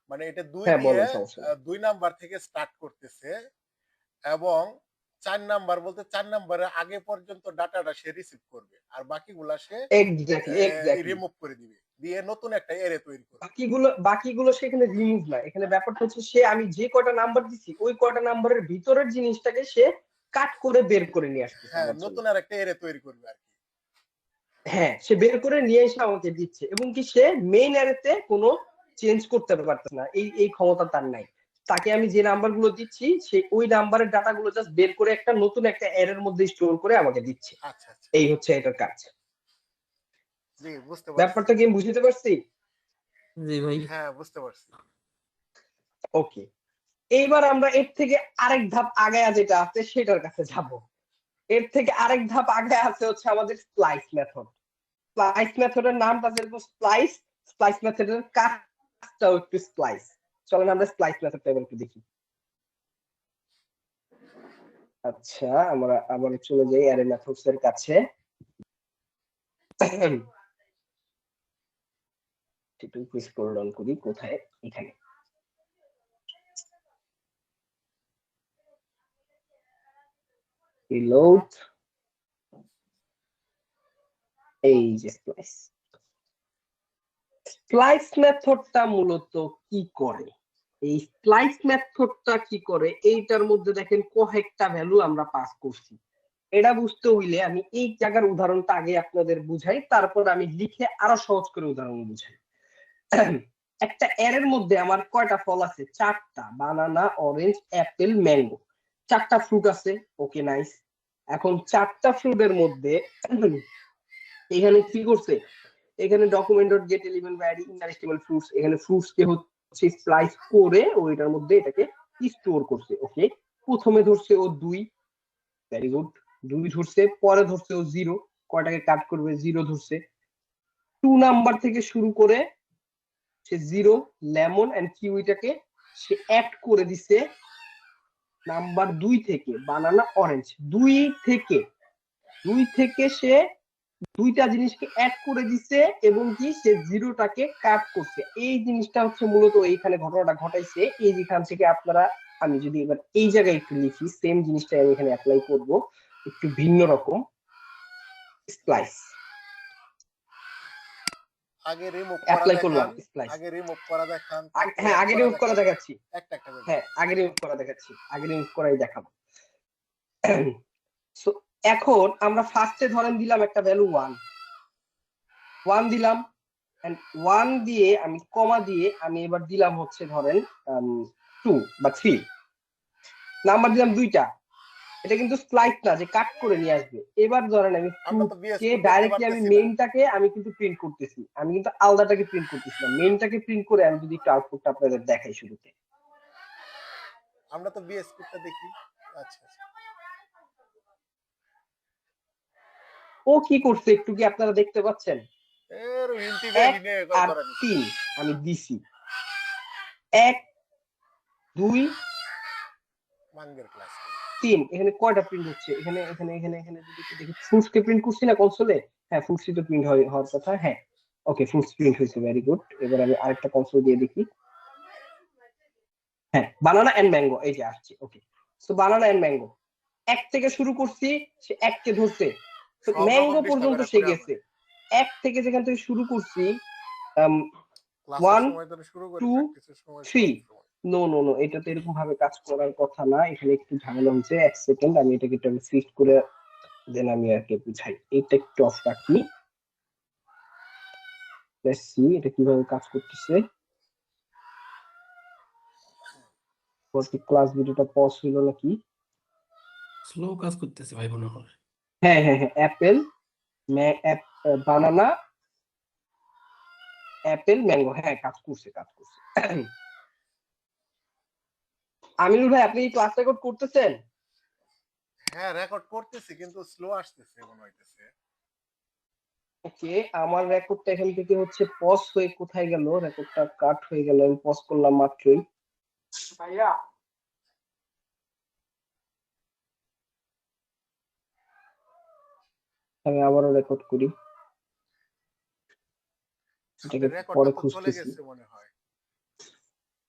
Speaker 6: মানে এটা 2 দিয়ে 2 নাম্বার থেকে স্টার্ট করতেছে, এবং 4 নাম্বার বলতে 4 নাম্বারের আগে পর্যন্ত ডাটাটা সে রিসিভ করবে, আর বাকিগুলা সে রিমুভ করে দিবে। দিয়ে নতুন একটা এরে তৈরি করবে।
Speaker 1: বাকিগুলো সেখানে রিমুভ না, এখানে ব্যাপারটা হচ্ছে সে আমি যে কয়টা নাম্বার দিছি ওই কয়টা নাম্বারের ভিতরের জিনিসটাকে সে কাট করে বের করে নিয়ে আসছে।
Speaker 6: হ্যাঁ, নতুন আর একটা এরে তৈরি করবে আর কি।
Speaker 1: হ্যাঁ, সে বের করে নিয়ে এসে আমাকে দিচ্ছে, এবং কি সে মেইন অ্যারেতে কোনো চেঞ্জ করতে পারতেছে না, এই ক্ষমতা তার নাই। তাকে আমি যে নাম্বারগুলো দিচ্ছি সে ওই নাম্বারের ডাটাগুলো জাস্ট বের করে একটা নতুন একটা অ্যারের মধ্যে স্টোর করে আমাকে দিচ্ছে।
Speaker 6: আচ্ছা আচ্ছা,
Speaker 1: এই হচ্ছে এটার কাজ।
Speaker 6: জি বুঝতে পারছি।
Speaker 1: ব্যাপারটা কি আমি বুঝতে পারছি?
Speaker 5: জি ভাই।
Speaker 6: হ্যাঁ বুঝতে পারছি।
Speaker 1: ওকে, এইবার আমরা এর থেকে আরেক ধাপ আগায়া যেটা আছে সেটার কাছে যাব। এর থেকে আরেক ধাপ আগে আছে হচ্ছে আমাদের স্প্লাইস মেথড। স্প্লাইস মেথডের নামটা যেরকম স্প্লাইস, স্প্লাইস মেথডের কাজটাও একটু স্প্লাইস। চলেন আমরা স্প্লাইস মেথডটা এবার একটু দেখি। আচ্ছা, আমরা আবার চলে যাই অ্যারে মেথডস এর কাছে। একটু স্ক্রল ডাউন করি, কোথায়, এখানে। রিলোড, এই যে স্প্লাইস। স্প্লাইস মেথডটা মূলত কি করে? এই স্প্লাইস মেথডটা কি করে, এইটার মধ্যে দেখেন কয়েকটা ভ্যালু আমরা পাস করছি। এটা বুঝতে হইলে আমি এই জায়গার উদাহরণটা আগে আপনাদের বুঝাই, তারপর আমি লিখে আরো সহজ করে উদাহরণ বুঝাই। একটা অ্যারের মধ্যে আমার কয়টা ফল আছে? 4টা, বানানা, অরেঞ্জ, অ্যাপেল, ম্যাঙ্গো। 4টা ফ্রুট আছে, ওকে নাইস। এখন 4টা ফ্রুটের মধ্যে এখানে কি করছে, এখানে ডকুমেন্ট ডট গেট এলিমেন্ট ভ্যারি ইনআরএসটিমেল ফ্রুটস, এখানে ফ্রুটস কে হচ্ছে স্প্লাইস করে ওইটার মধ্যে এটাকে স্টোর করছে। ওকে, প্রথমে ধরছে ও 2, ভেরি গুড, 2 ধরছে। পরে ধরছে ও 0, কয়টাকে কাট করবে? 0 ধরছে। 2 নাম্বার থেকে শুরু করে সে 0, লেমন এন্ড কিউইটাকে সে অ্যাড করে দিছে নাম্বার 2 থেকে, বানানা, অরেঞ্জ। 2 থেকে সে 2টা জিনিসকে অ্যাড করে দিছে, এবং কি সে 0টাকে কাট করছে। এই জিনিসটা হচ্ছে মূলত এইখানে ঘটনাটা ঘটাইছে। এই যেখান থেকে আপনারা, আমি যদি এবার এই জায়গায় একটু লিখি, সেম জিনিসটা আমি এখানে অ্যাপ্লাই করব, একটু ভিন্ন রকম। স্প্লাইস
Speaker 6: আগে রিমুভ করা
Speaker 1: অ্যাপ্লাই
Speaker 6: দেখান,
Speaker 1: করলাম স্প্লাইস।
Speaker 6: আগে রিমুভ করা দেখান।
Speaker 1: হ্যাঁ, আগে রিমুভ করা দেখাচ্ছি।
Speaker 6: একটা একটা করে।
Speaker 1: হ্যাঁ, আগে রিমুভ করা দেখাচ্ছি, আগে রিমুভ করাই দেখাবো। সো এখন আমরা ফার্স্টে ধরেন দিলাম একটা ভ্যালু 1 দিলাম, এন্ড 1 দিয়ে আমি কমা দিয়ে আমি এবার দিলাম হচ্ছে ধরেন 2 বা 3 নাম্বার দিলাম 2টা। এটা কিন্তু স্প্লাইস না যে কাট করে নিয়ে আসবে। এবার ধরেন আমি
Speaker 6: আমরা তো বিএস
Speaker 1: কে ডাইরেক্টলি আমি মেইনটাকে আমি কিন্তু প্রিন্ট করতেছি, আমি কিন্তু আলাদাটাকে প্রিন্ট করতেছি না, মেইনটাকে প্রিন্ট করে আমি যদি একটু আউটপুটটা আপনাদের দেখাই শুরুতে।
Speaker 6: আমরা তো বিএস কোডটা দেখি। আচ্ছা আচ্ছা,
Speaker 1: ও কি করছে একটু কি আপনারা দেখতে পাচ্ছেন?
Speaker 6: এর ইন্টিগ্রেশনে
Speaker 1: আর
Speaker 6: করা
Speaker 1: 3 আমি দিছি, 1 2
Speaker 6: মাঙ্গের ক্লাস।
Speaker 1: 3 এখানে কয়টা প্রিন্ট হচ্ছে? এখানে এখানে এখানে এখানে যদি একটু দেখি, ফ্রুটস কে প্রিন্ট করছি না কনসোলে? হ্যাঁ, ফ্রুটসই তো প্রিন্ট হওয়ার কথা। হ্যাঁ, ওকে, ফ্রুটস প্রিন্ট হয়েছে, ভেরি গুড। এবার আমি আরেকটা কনসোল দিয়ে দেখি। হ্যাঁ, বানানা এন্ড ম্যাঙ্গো, এই যে আসছে। ওকে, সো বানানা এন্ড ম্যাঙ্গো 1 থেকে শুরু করছি, সে 1 কে ধরছে, তো ম্যাঙ্গো পর্যন্ত সে গেছে। 1 থেকে যেখান থেকে শুরু করছি, 1 2 3, নো, এটা তো এরকম ভাবে কাজ করার কথা না। এখানে একটু ঝামেলা হচ্ছে, 1 সেকেন্ড, আমি এটাকে একটু সুইচ করে দেন আমি আর কি বুঝাই। এটা একটু অফ রাখি, লেটস সি এটা কিভাবে কাজ করতেছে। ক্লাস ভিডিওটা পজ হলো নাকি?
Speaker 3: স্লো কাজ করতেছে ভাই মনে হয়।
Speaker 1: হ্যাঁ, অ্যাপেল, বানানা, অ্যাপেল, ম্যাঙ্গো, হ্যাঁ কাজ করছে। আমিনুল ভাই, আপনি ক্লাস রেকর্ড করতেছেন?
Speaker 6: হ্যাঁ রেকর্ড করতেছি, কিন্তু স্লো আসতেছে মনে হইতেছে।
Speaker 1: ওকে, আমার রেকর্ডটা এখান থেকে হচ্ছে পজ হয়ে কোথায় গেল? রেকর্ডটা কাট হয়ে গেল, আমি পজ করলাম মাত্রই। ভাইয়া আমি আবারও রেকর্ড করি, পরে খুঁজতেছি।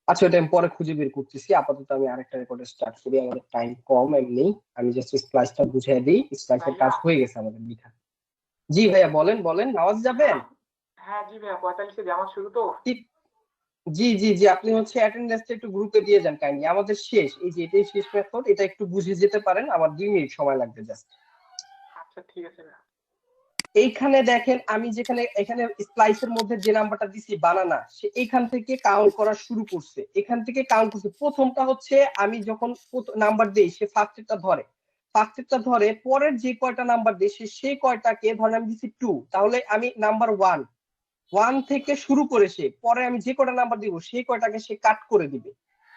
Speaker 1: আচ্ছা, ওটা আমি পরে খুঁজে বের করতেছি। আপাতত আমি আরেকটা রেকর্ডে স্টার্ট করি, আমাদের টাইম কম এমনি। আমি জাস্ট স্প্লাইসটা বুঝিয়ে দিই, স্প্লাইসের কাজ হয়ে গেছে আমাদের লিখা। জি ভাইয়া, বলেন, নামাজ যাবেন?
Speaker 7: হ্যাঁ জি ভাইয়া 45 কেজি আমার শুরু তো।
Speaker 1: জি জি জি, আপনি হচ্ছে অ্যাটেন্ডেন্সটা একটু গ্রুপে দিয়ে যান কাইন্ডলি। আমাদের শেষ, এই যে এটাই শেষ মেথড, এটা একটু বুঝে যেতে পারেন, আমার 2 মিনিট সময় লাগবে জাস্ট।
Speaker 7: আচ্ছা ঠিক আছে ভাইয়া।
Speaker 1: এইখানে দেখেন আমি যেখানে এখানে স্প্লাইসের মধ্যে যে নাম্বারটা দিছি বানানা, সে এইখান থেকে কাউন্ট করা শুরু করছে, এখান থেকে কাউন্ট করছে। প্রথমটা হচ্ছে আমি যখন নাম্বার দেই সে ফার্স্টেরটা ধরে, পরের যে কয়টা নাম্বার দেই সে সেই কয়টাকে, ধরেন আমি দিছি 2, তাহলে আমি নাম্বার 1 থেকে শুরু করে সে পরে আমি যে কয়টা নাম্বার দিব সেই কয়টাকে সে কাট করে দিবে।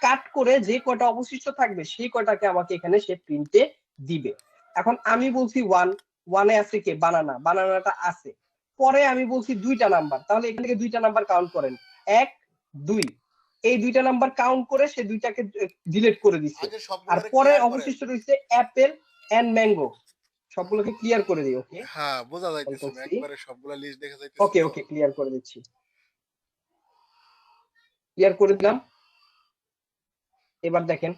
Speaker 1: কাট করে যে কয়টা অবশিষ্ট থাকবে সেই কয়টাকে আমাকে এখানে সে প্রিন্টে দিবে। এখন আমি বলছি 1 এ আছে কে বানানাটা আছে। পরে আমি বলছি 2টা নাম্বার, তাহলে এখান থেকে 2টা নাম্বার কাউন্ট করেন, 1 2, এই 2টা নাম্বার কাউন্ট করে সে 2টাকে ডিলিট করে দিচ্ছে।
Speaker 6: আগে
Speaker 1: আর
Speaker 6: সবগুলোরে
Speaker 1: পরে
Speaker 6: ক্লিয়ার করেন।
Speaker 1: অবশিষ্ট রয়েছে অ্যাপেল এন্ড ম্যাঙ্গো। সবগুলোকে ক্লিয়ার করে দিই। ওকে,
Speaker 6: হ্যাঁ, বোঝা যাইতেছে না, একবারে সবগুলা লিস্ট দেখা যাইতেছে।
Speaker 1: ওকে ওকে, ক্লিয়ার করে দিচ্ছি, ক্লিয়ার করে দিলাম। এবার দেখেন,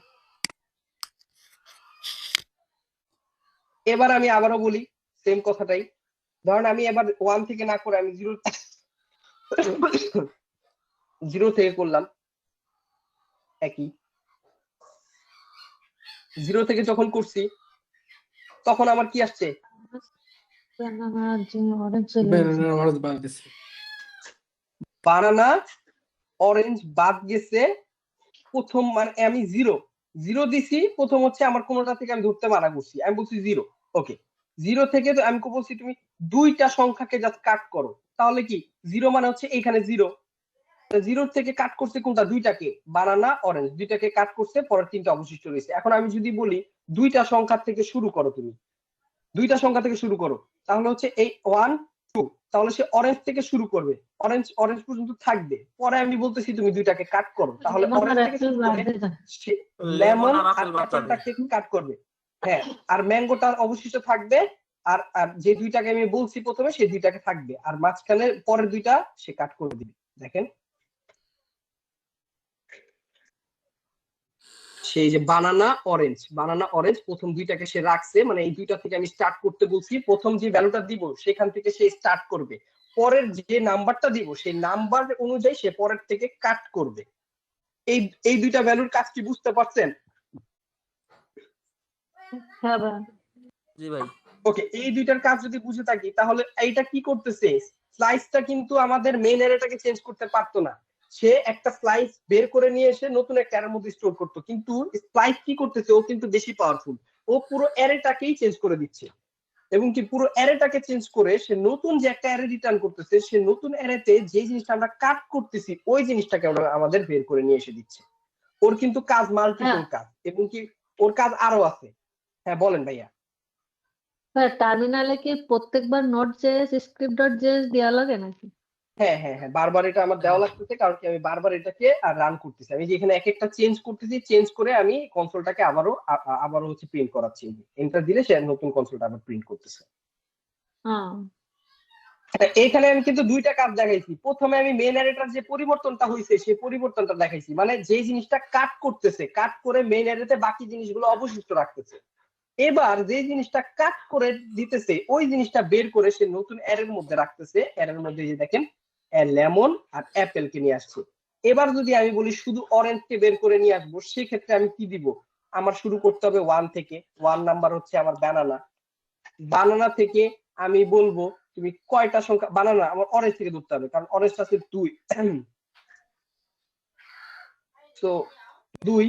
Speaker 1: এবার আমি আবারও বলি সেম কথাটাই। ধরেন আমি এবার 1 থেকে না করে আমি 0 থেকে করলাম। একই 0 থেকে যখন করছি তখন আমার কি আসছে,
Speaker 4: banana orange চলে
Speaker 3: ব্যানানা
Speaker 4: গেছে।
Speaker 3: অরেঞ্জ বাদ দিছে।
Speaker 1: বানানা অরেঞ্জ বাদ গেছে। প্রথম মানে আমি 0 দিছি, প্রথম হচ্ছে আমার কোনোটা থেকে আমি ধরতে মানা করছি, আমি বলছি 0। ওকে, 0 থেকে তো আমি বলছি তুমি 2টা সংখ্যাকে জাস্ট কাট করো, তাহলে কি 0 মানে হচ্ছে এখানে 0 থেকে কাট করছে কোনটা, 2টাকে, বানানা অরেঞ্জ 2টাকে কাট করছে, পরের 3টা অবশিষ্ট রয়েছে। এখন আমি যদি বলি 2টা সংখ্যা থেকে শুরু করো, তুমি 2টা সংখ্যা থেকে শুরু করো, তাহলে হচ্ছে এই 1 2, তাহলে সে অরেঞ্জ থেকে শুরু করবে, অরেঞ্জ পর্যন্ত থাকবে। পরে আমি বলতেছি তুমি 2টাকে কাট করো, তাহলে
Speaker 4: লেমন আর
Speaker 1: অরেঞ্জ থেকে
Speaker 4: অ্যাপেল
Speaker 1: শুরু
Speaker 4: বাদ
Speaker 1: করে
Speaker 4: দিয়ে দাও।
Speaker 1: সে
Speaker 5: লেমন
Speaker 1: লেমন
Speaker 5: আর
Speaker 1: আর
Speaker 5: আপেল বাদ যাবে।
Speaker 1: অ্যাপেলটাকে কাট করবে। হ্যাঁ, আর ম্যাঙ্গোটা অবশিষ্ট থাকবে। আর আর যে 2টাকে আমি বলছি প্রথমে সেই 2টাকে থাকবে, আর মাঝখানে পরের 2টা সে কাট করে দিবে। দেখেন সেই যে বানানা অরেঞ্জ প্রথম 2টাকে সে রাখছে, মানে এই 2টা থেকে আমি স্টার্ট করতে বলছি, প্রথম যে ভ্যালুটা দিব সেখান থেকে সে স্টার্ট করবে, পরের যে নাম্বারটা দিব সেই নাম্বার অনুযায়ী সে পরের থেকে কাট করবে। এই 2টা ভ্যালুর কাজ কি বুঝতে পারছেন?
Speaker 4: হ্যাঁ ভাই।
Speaker 5: জি ভাই।
Speaker 1: ওকে, এই 2টার কাজ যদি বুঝে থাকি তাহলে এইটা কি করতেছে, স্লাইসটা কিন্তু আমাদের মেইন অ্যারেটাকে চেঞ্জ করতে পারতো না, সে একটা স্লাইস বের করে নিয়ে এসে নতুন একটা অ্যারের মধ্যে স্টোর করতো। কিন্তু স্লাইস কি করতেছে, ও কিন্তু বেশি পাওয়ারফুল, ও পুরো অ্যারেটাকেই চেঞ্জ করে দিচ্ছে, এবং কি পুরো অ্যারেটাকে চেঞ্জ করে সে নতুন যে একটা অ্যারে রিটার্ন করতেছে, সে নতুন অ্যারেতে যে জিনিসটা আমরা কাট করতেছি ওই জিনিসটাকে আমাদের বের করে নিয়ে এসে দিচ্ছে। ওর কিন্তু কাজ মাল্টিপল কাজ, এবং কি ওর কাজ আরো আছে। হ্যাঁ বলেন ভাইয়া।
Speaker 4: ভাই টার্মিনালে কি প্রত্যেকবার নোট.js script.js দেওয়া লাগে নাকি?
Speaker 1: হ্যাঁ হ্যাঁ হ্যাঁ, বারবার এটা আমার দেওয়া লাগতেছে, কারণ কি আমি বারবার এটাকে রান করতেছি। আমি যে এখানে এক একটা চেঞ্জ করতেছি, চেঞ্জ করে আমি কনসোলটাকে আবারও হচ্ছে প্রিন্ট করাচ্ছি। এন্টার দিলে সে নতুন কনসোলটা আবার প্রিন্ট করতেছে।
Speaker 4: হ্যাঁ
Speaker 1: এখানে আমি কিন্তু 2টা কাজ দেখাইছি। প্রথমে আমি মেইন অ্যারেটার যে পরিবর্তনটা হয়েছে সেই পরিবর্তনটা দেখাইছি, মানে যে জিনিসটা কাট করতেছে, কাট করে মেইন অ্যারেতে বাকি জিনিসগুলো অবশিষ্ট রাখতেছে। এবার যে জিনিসটা কাট করে দিতেছে ওই জিনিসটা বের করে সে নতুন অ্যারের মধ্যে রাখতেছে। অ্যারের মধ্যে যে দেখেন লেমন আর অ্যাপেলকে নিয়ে আসছে। এবার যদি আমি বলি শুধু অরেঞ্জকে বের করে নিয়ে আসবো, সেক্ষেত্রে আমি কি দিব, আমার শুরু করতে হবে 1 থেকে। 1 নাম্বার হচ্ছে আমার বানানা থেকে আমি বলবো তুমি কয়টা সংখ্যা, বানানা আমার অরেঞ্জ থেকে ধরতে হবে, কারণ অরেঞ্জটা আছে 2, তো 2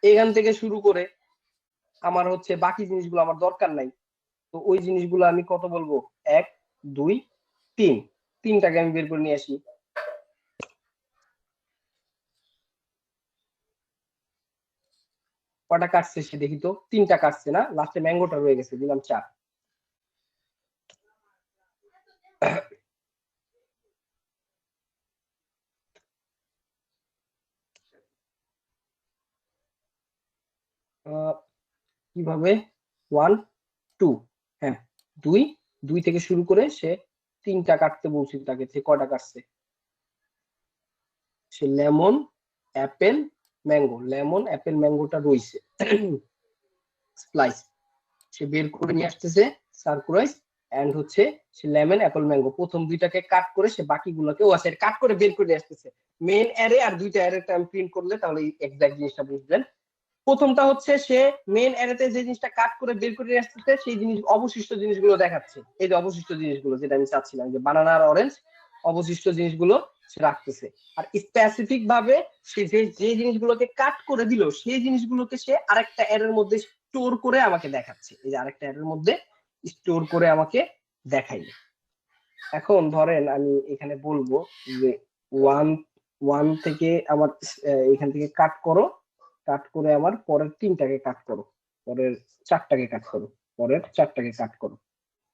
Speaker 1: এখান থেকে শুরু করে আমার হচ্ছে বাকি জিনিসগুলো আমার দরকার নাই, তো ওই জিনিসগুলো আমি কত বলবো, 1 2 3, 3টাকে আমি বের করে নিয়ে আসি। কটা কাটছে সে দেখি তো, 3টা কাটছে না, লাস্টে ম্যাঙ্গোটা রয়ে গেছে, দিলাম 4। কিভাবে 1 2, হ্যাঁ 2 থেকে শুরু করে সে 3টা কাটতে বলছি তাকে, সে কটা কাটছে, সে লেমন অ্যাপেল ম্যাঙ্গোটা রইছে স্প্লাইস সে বের করে নিয়ে আসতেছে, সারপ্রাইজ এন্ড হচ্ছে সে লেমন অ্যাপল ম্যাঙ্গো, প্রথম দুইটাকে কাট করে সে বাকিগুলোকে কাট করে বের করে আসতেছে। মেইন অ্যারে আর দুইটা অ্যারে আমি প্রিন্ট করলে তাহলে এক্সাক্ট জিনিসটা বুঝবেন। প্রথমটা হচ্ছে সে মেইন অ্যারেতে যে জিনিসটা কাট করে বের করে আসতেছে সেই জিনিস অবশিষ্ট জিনিসগুলো দেখাচ্ছে। এই যে অবশিষ্ট জিনিসগুলো যেটা আমি চাচ্ছিলাম, যে বানানা আর অরেঞ্জ অবশিষ্ট জিনিসগুলো সে রাখতেছে। আর স্পেসিফিক ভাবে সে যে জিনিসগুলোকে কাট করে দিল সেই জিনিসগুলোকে সে আরেকটা অ্যারের মধ্যে স্টোর করে আমাকে দেখাচ্ছে। এই যে আরেকটা অ্যারের মধ্যে স্টোর করে আমাকে দেখাইল। এখন ধরেন আমি এখানে বলবো যে ওয়ান থেকে আমার এখান থেকে কাট করো, কাট করে আমার পরের 3টাকে কাট করো, পরের 4টাকে কাট করো, পরের 4টাকে কাট করো,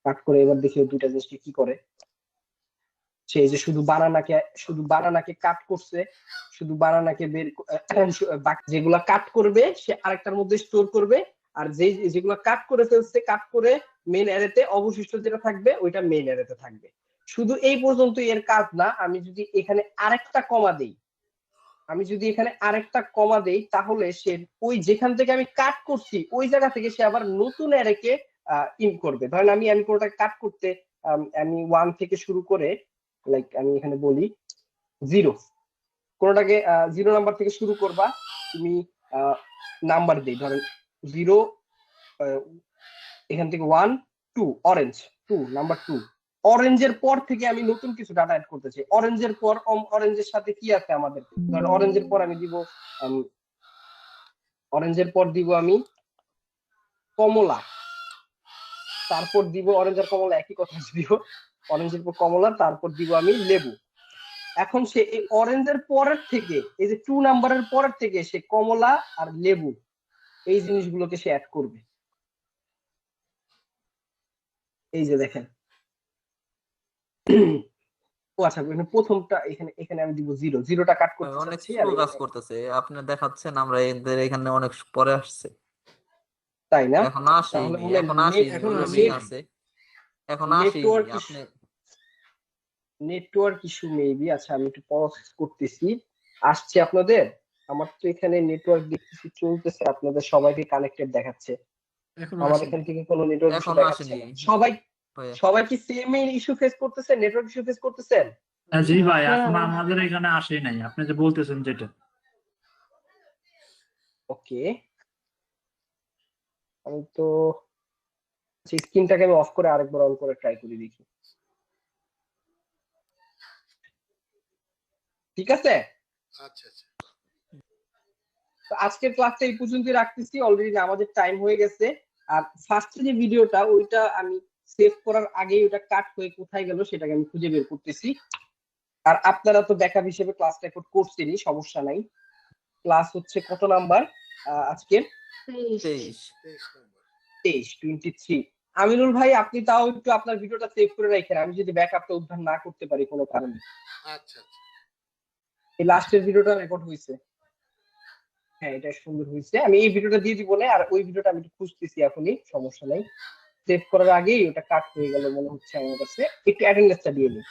Speaker 1: কাট করে এবার দেখি দুইটা জিনিসকে কি করে। সেই যে শুধু বানানাকে কাট করছে, শুধু বানানাকে বের বাকি যেগুলা কাট করবে সে আরেকটার মধ্যে স্টোর করবে, আর যেগুলা কাট করে ফেলছে কাট করে মেইন অ্যারেতে অবশিষ্ট যেটা থাকবে ওইটা মেইন অ্যারেতে থাকবে। শুধু এই পর্যন্ত এর কাজ না, আমি যদি এখানে আরেকটা কমা দেই তাহলে সে ওই যেখান থেকে আমি কাট করছি ওই জায়গা থেকে সে আবার নতুন অ্যারেকে ইন করবে। ধরেন আমি কোনোটাকে কাট করতে আমি 1 থেকে শুরু করে লাইক আমি এখানে বলি 0, কোনোটাকে 0 নাম্বার থেকে শুরু করবা, তুমি নাম্বার দেই ধরেন 0, এখান থেকে 1 2 অরেঞ্জ 2 নাম্বার 2, অরেঞ্জের পর থেকে আমি নতুন কিছু ডাটা অ্যাড করতে চাই। অরেঞ্জের পর অরেঞ্জের সাথে কি আছে আমাদের, ধরেন অরেঞ্জের পর আমি দিব আমি কমলা, তারপর দিব অরেঞ্জ আর কমলা একই কথা দিব, অরেঞ্জের পর কমলা, তারপর দিব আমি লেবু। এখন সে এই অরেঞ্জের পরের থেকে এই যে 2 নাম্বারের পরের থেকে সে কমলা আর লেবু এই জিনিসগুলোকে সে অ্যাড করবে। এই যে দেখেন, ও আচ্ছা প্রথমটা এখানে আমি দিব 0টা কাট করতে
Speaker 5: অনেক
Speaker 1: চাচ্ছি।
Speaker 5: স্লো কাজ করতেছে, আপনি দেখাচ্ছেন আমরা এদের এখানে অনেক পরে আসছে,
Speaker 1: তাই না?
Speaker 5: এখন আসি
Speaker 1: তাহলে
Speaker 5: এখন আসি
Speaker 3: এখন
Speaker 5: লোডিং
Speaker 3: আসি।
Speaker 5: আছে, এখন আসি আপনি
Speaker 1: নেটওয়ার্ক ইস্যু মেবি। আচ্ছা আমি একটু পজ করতেছি, আসছে আপনাদের। আমার তো এখানে নেটওয়ার্ক দেখতেছি চলতেছে, আপনাদের সবাইকে কানেক্টেড দেখাচ্ছে,
Speaker 3: এখন
Speaker 1: আমার
Speaker 3: আসেনি।
Speaker 1: এখান থেকে কোনো নেটওয়ার্ক ইস্যু
Speaker 5: এখন
Speaker 1: দেখাচ্ছে
Speaker 5: আসেনি
Speaker 1: না।
Speaker 5: ভাইয়া।
Speaker 1: সবাই কি সেম ইস্যু ফেস করতেছেন, নেটওয়ার্ক ইস্যু ফেস করতেছেন?
Speaker 2: জি ভাই,
Speaker 4: হ্যাঁ।
Speaker 2: এখন আমাদের এখানে আসে নাই, আপনি যে বলতেছেন যেটা।
Speaker 1: ওকে, আমি তো স্ক্রিনটাকে আমি অফ করে আরেকবার অন করে ট্রাই করে দেখি। ঠিক আছে,
Speaker 6: আচ্ছা আচ্ছা,
Speaker 1: তো আজকের ক্লাসটা এই পর্যন্তই রাখতেছি, অলরেডি আমাদের টাইম হয়ে গেছে। আর ফার্স্ট যে ভিডিওটা ওইটা আমি সেভ করার আগেই ওটা কাট হয়ে কোথায় গেল সেটাকে আমি খুঁজে বের করতেছি। আর আপনারা তো ব্যাকআপ হিসেবে ক্লাস রেকর্ড করছেনই, সমস্যা নাই। ক্লাস হচ্ছে কত নাম্বার আজকের?
Speaker 5: 23
Speaker 6: 23 নম্বর।
Speaker 1: 23 আমিনুল ভাই, আপনি তাও একটু আপনার ভিডিওটা সেভ করে রাখেন, আমি যদি ব্যাকআপটা উদ্ধার না করতে পারি কোনো কারণে।
Speaker 6: আচ্ছা আচ্ছা,
Speaker 1: এই লাস্টের ভিডিওটা রেকর্ড হয়েছে, হ্যাঁ এটা সুন্দর হয়েছে। আমি এই ভিডিওটা দিয়ে দিব না, আর ওই ভিডিওটা আমি একটু খুঁজতেছি এখনই, সমস্যা নাই। সেভ করার আগেই ওটা কাট হয়ে গেল মনে হচ্ছে আমার কাছে, একটু অ্যাটেন্ডেন্সটা দিয়ে নিই।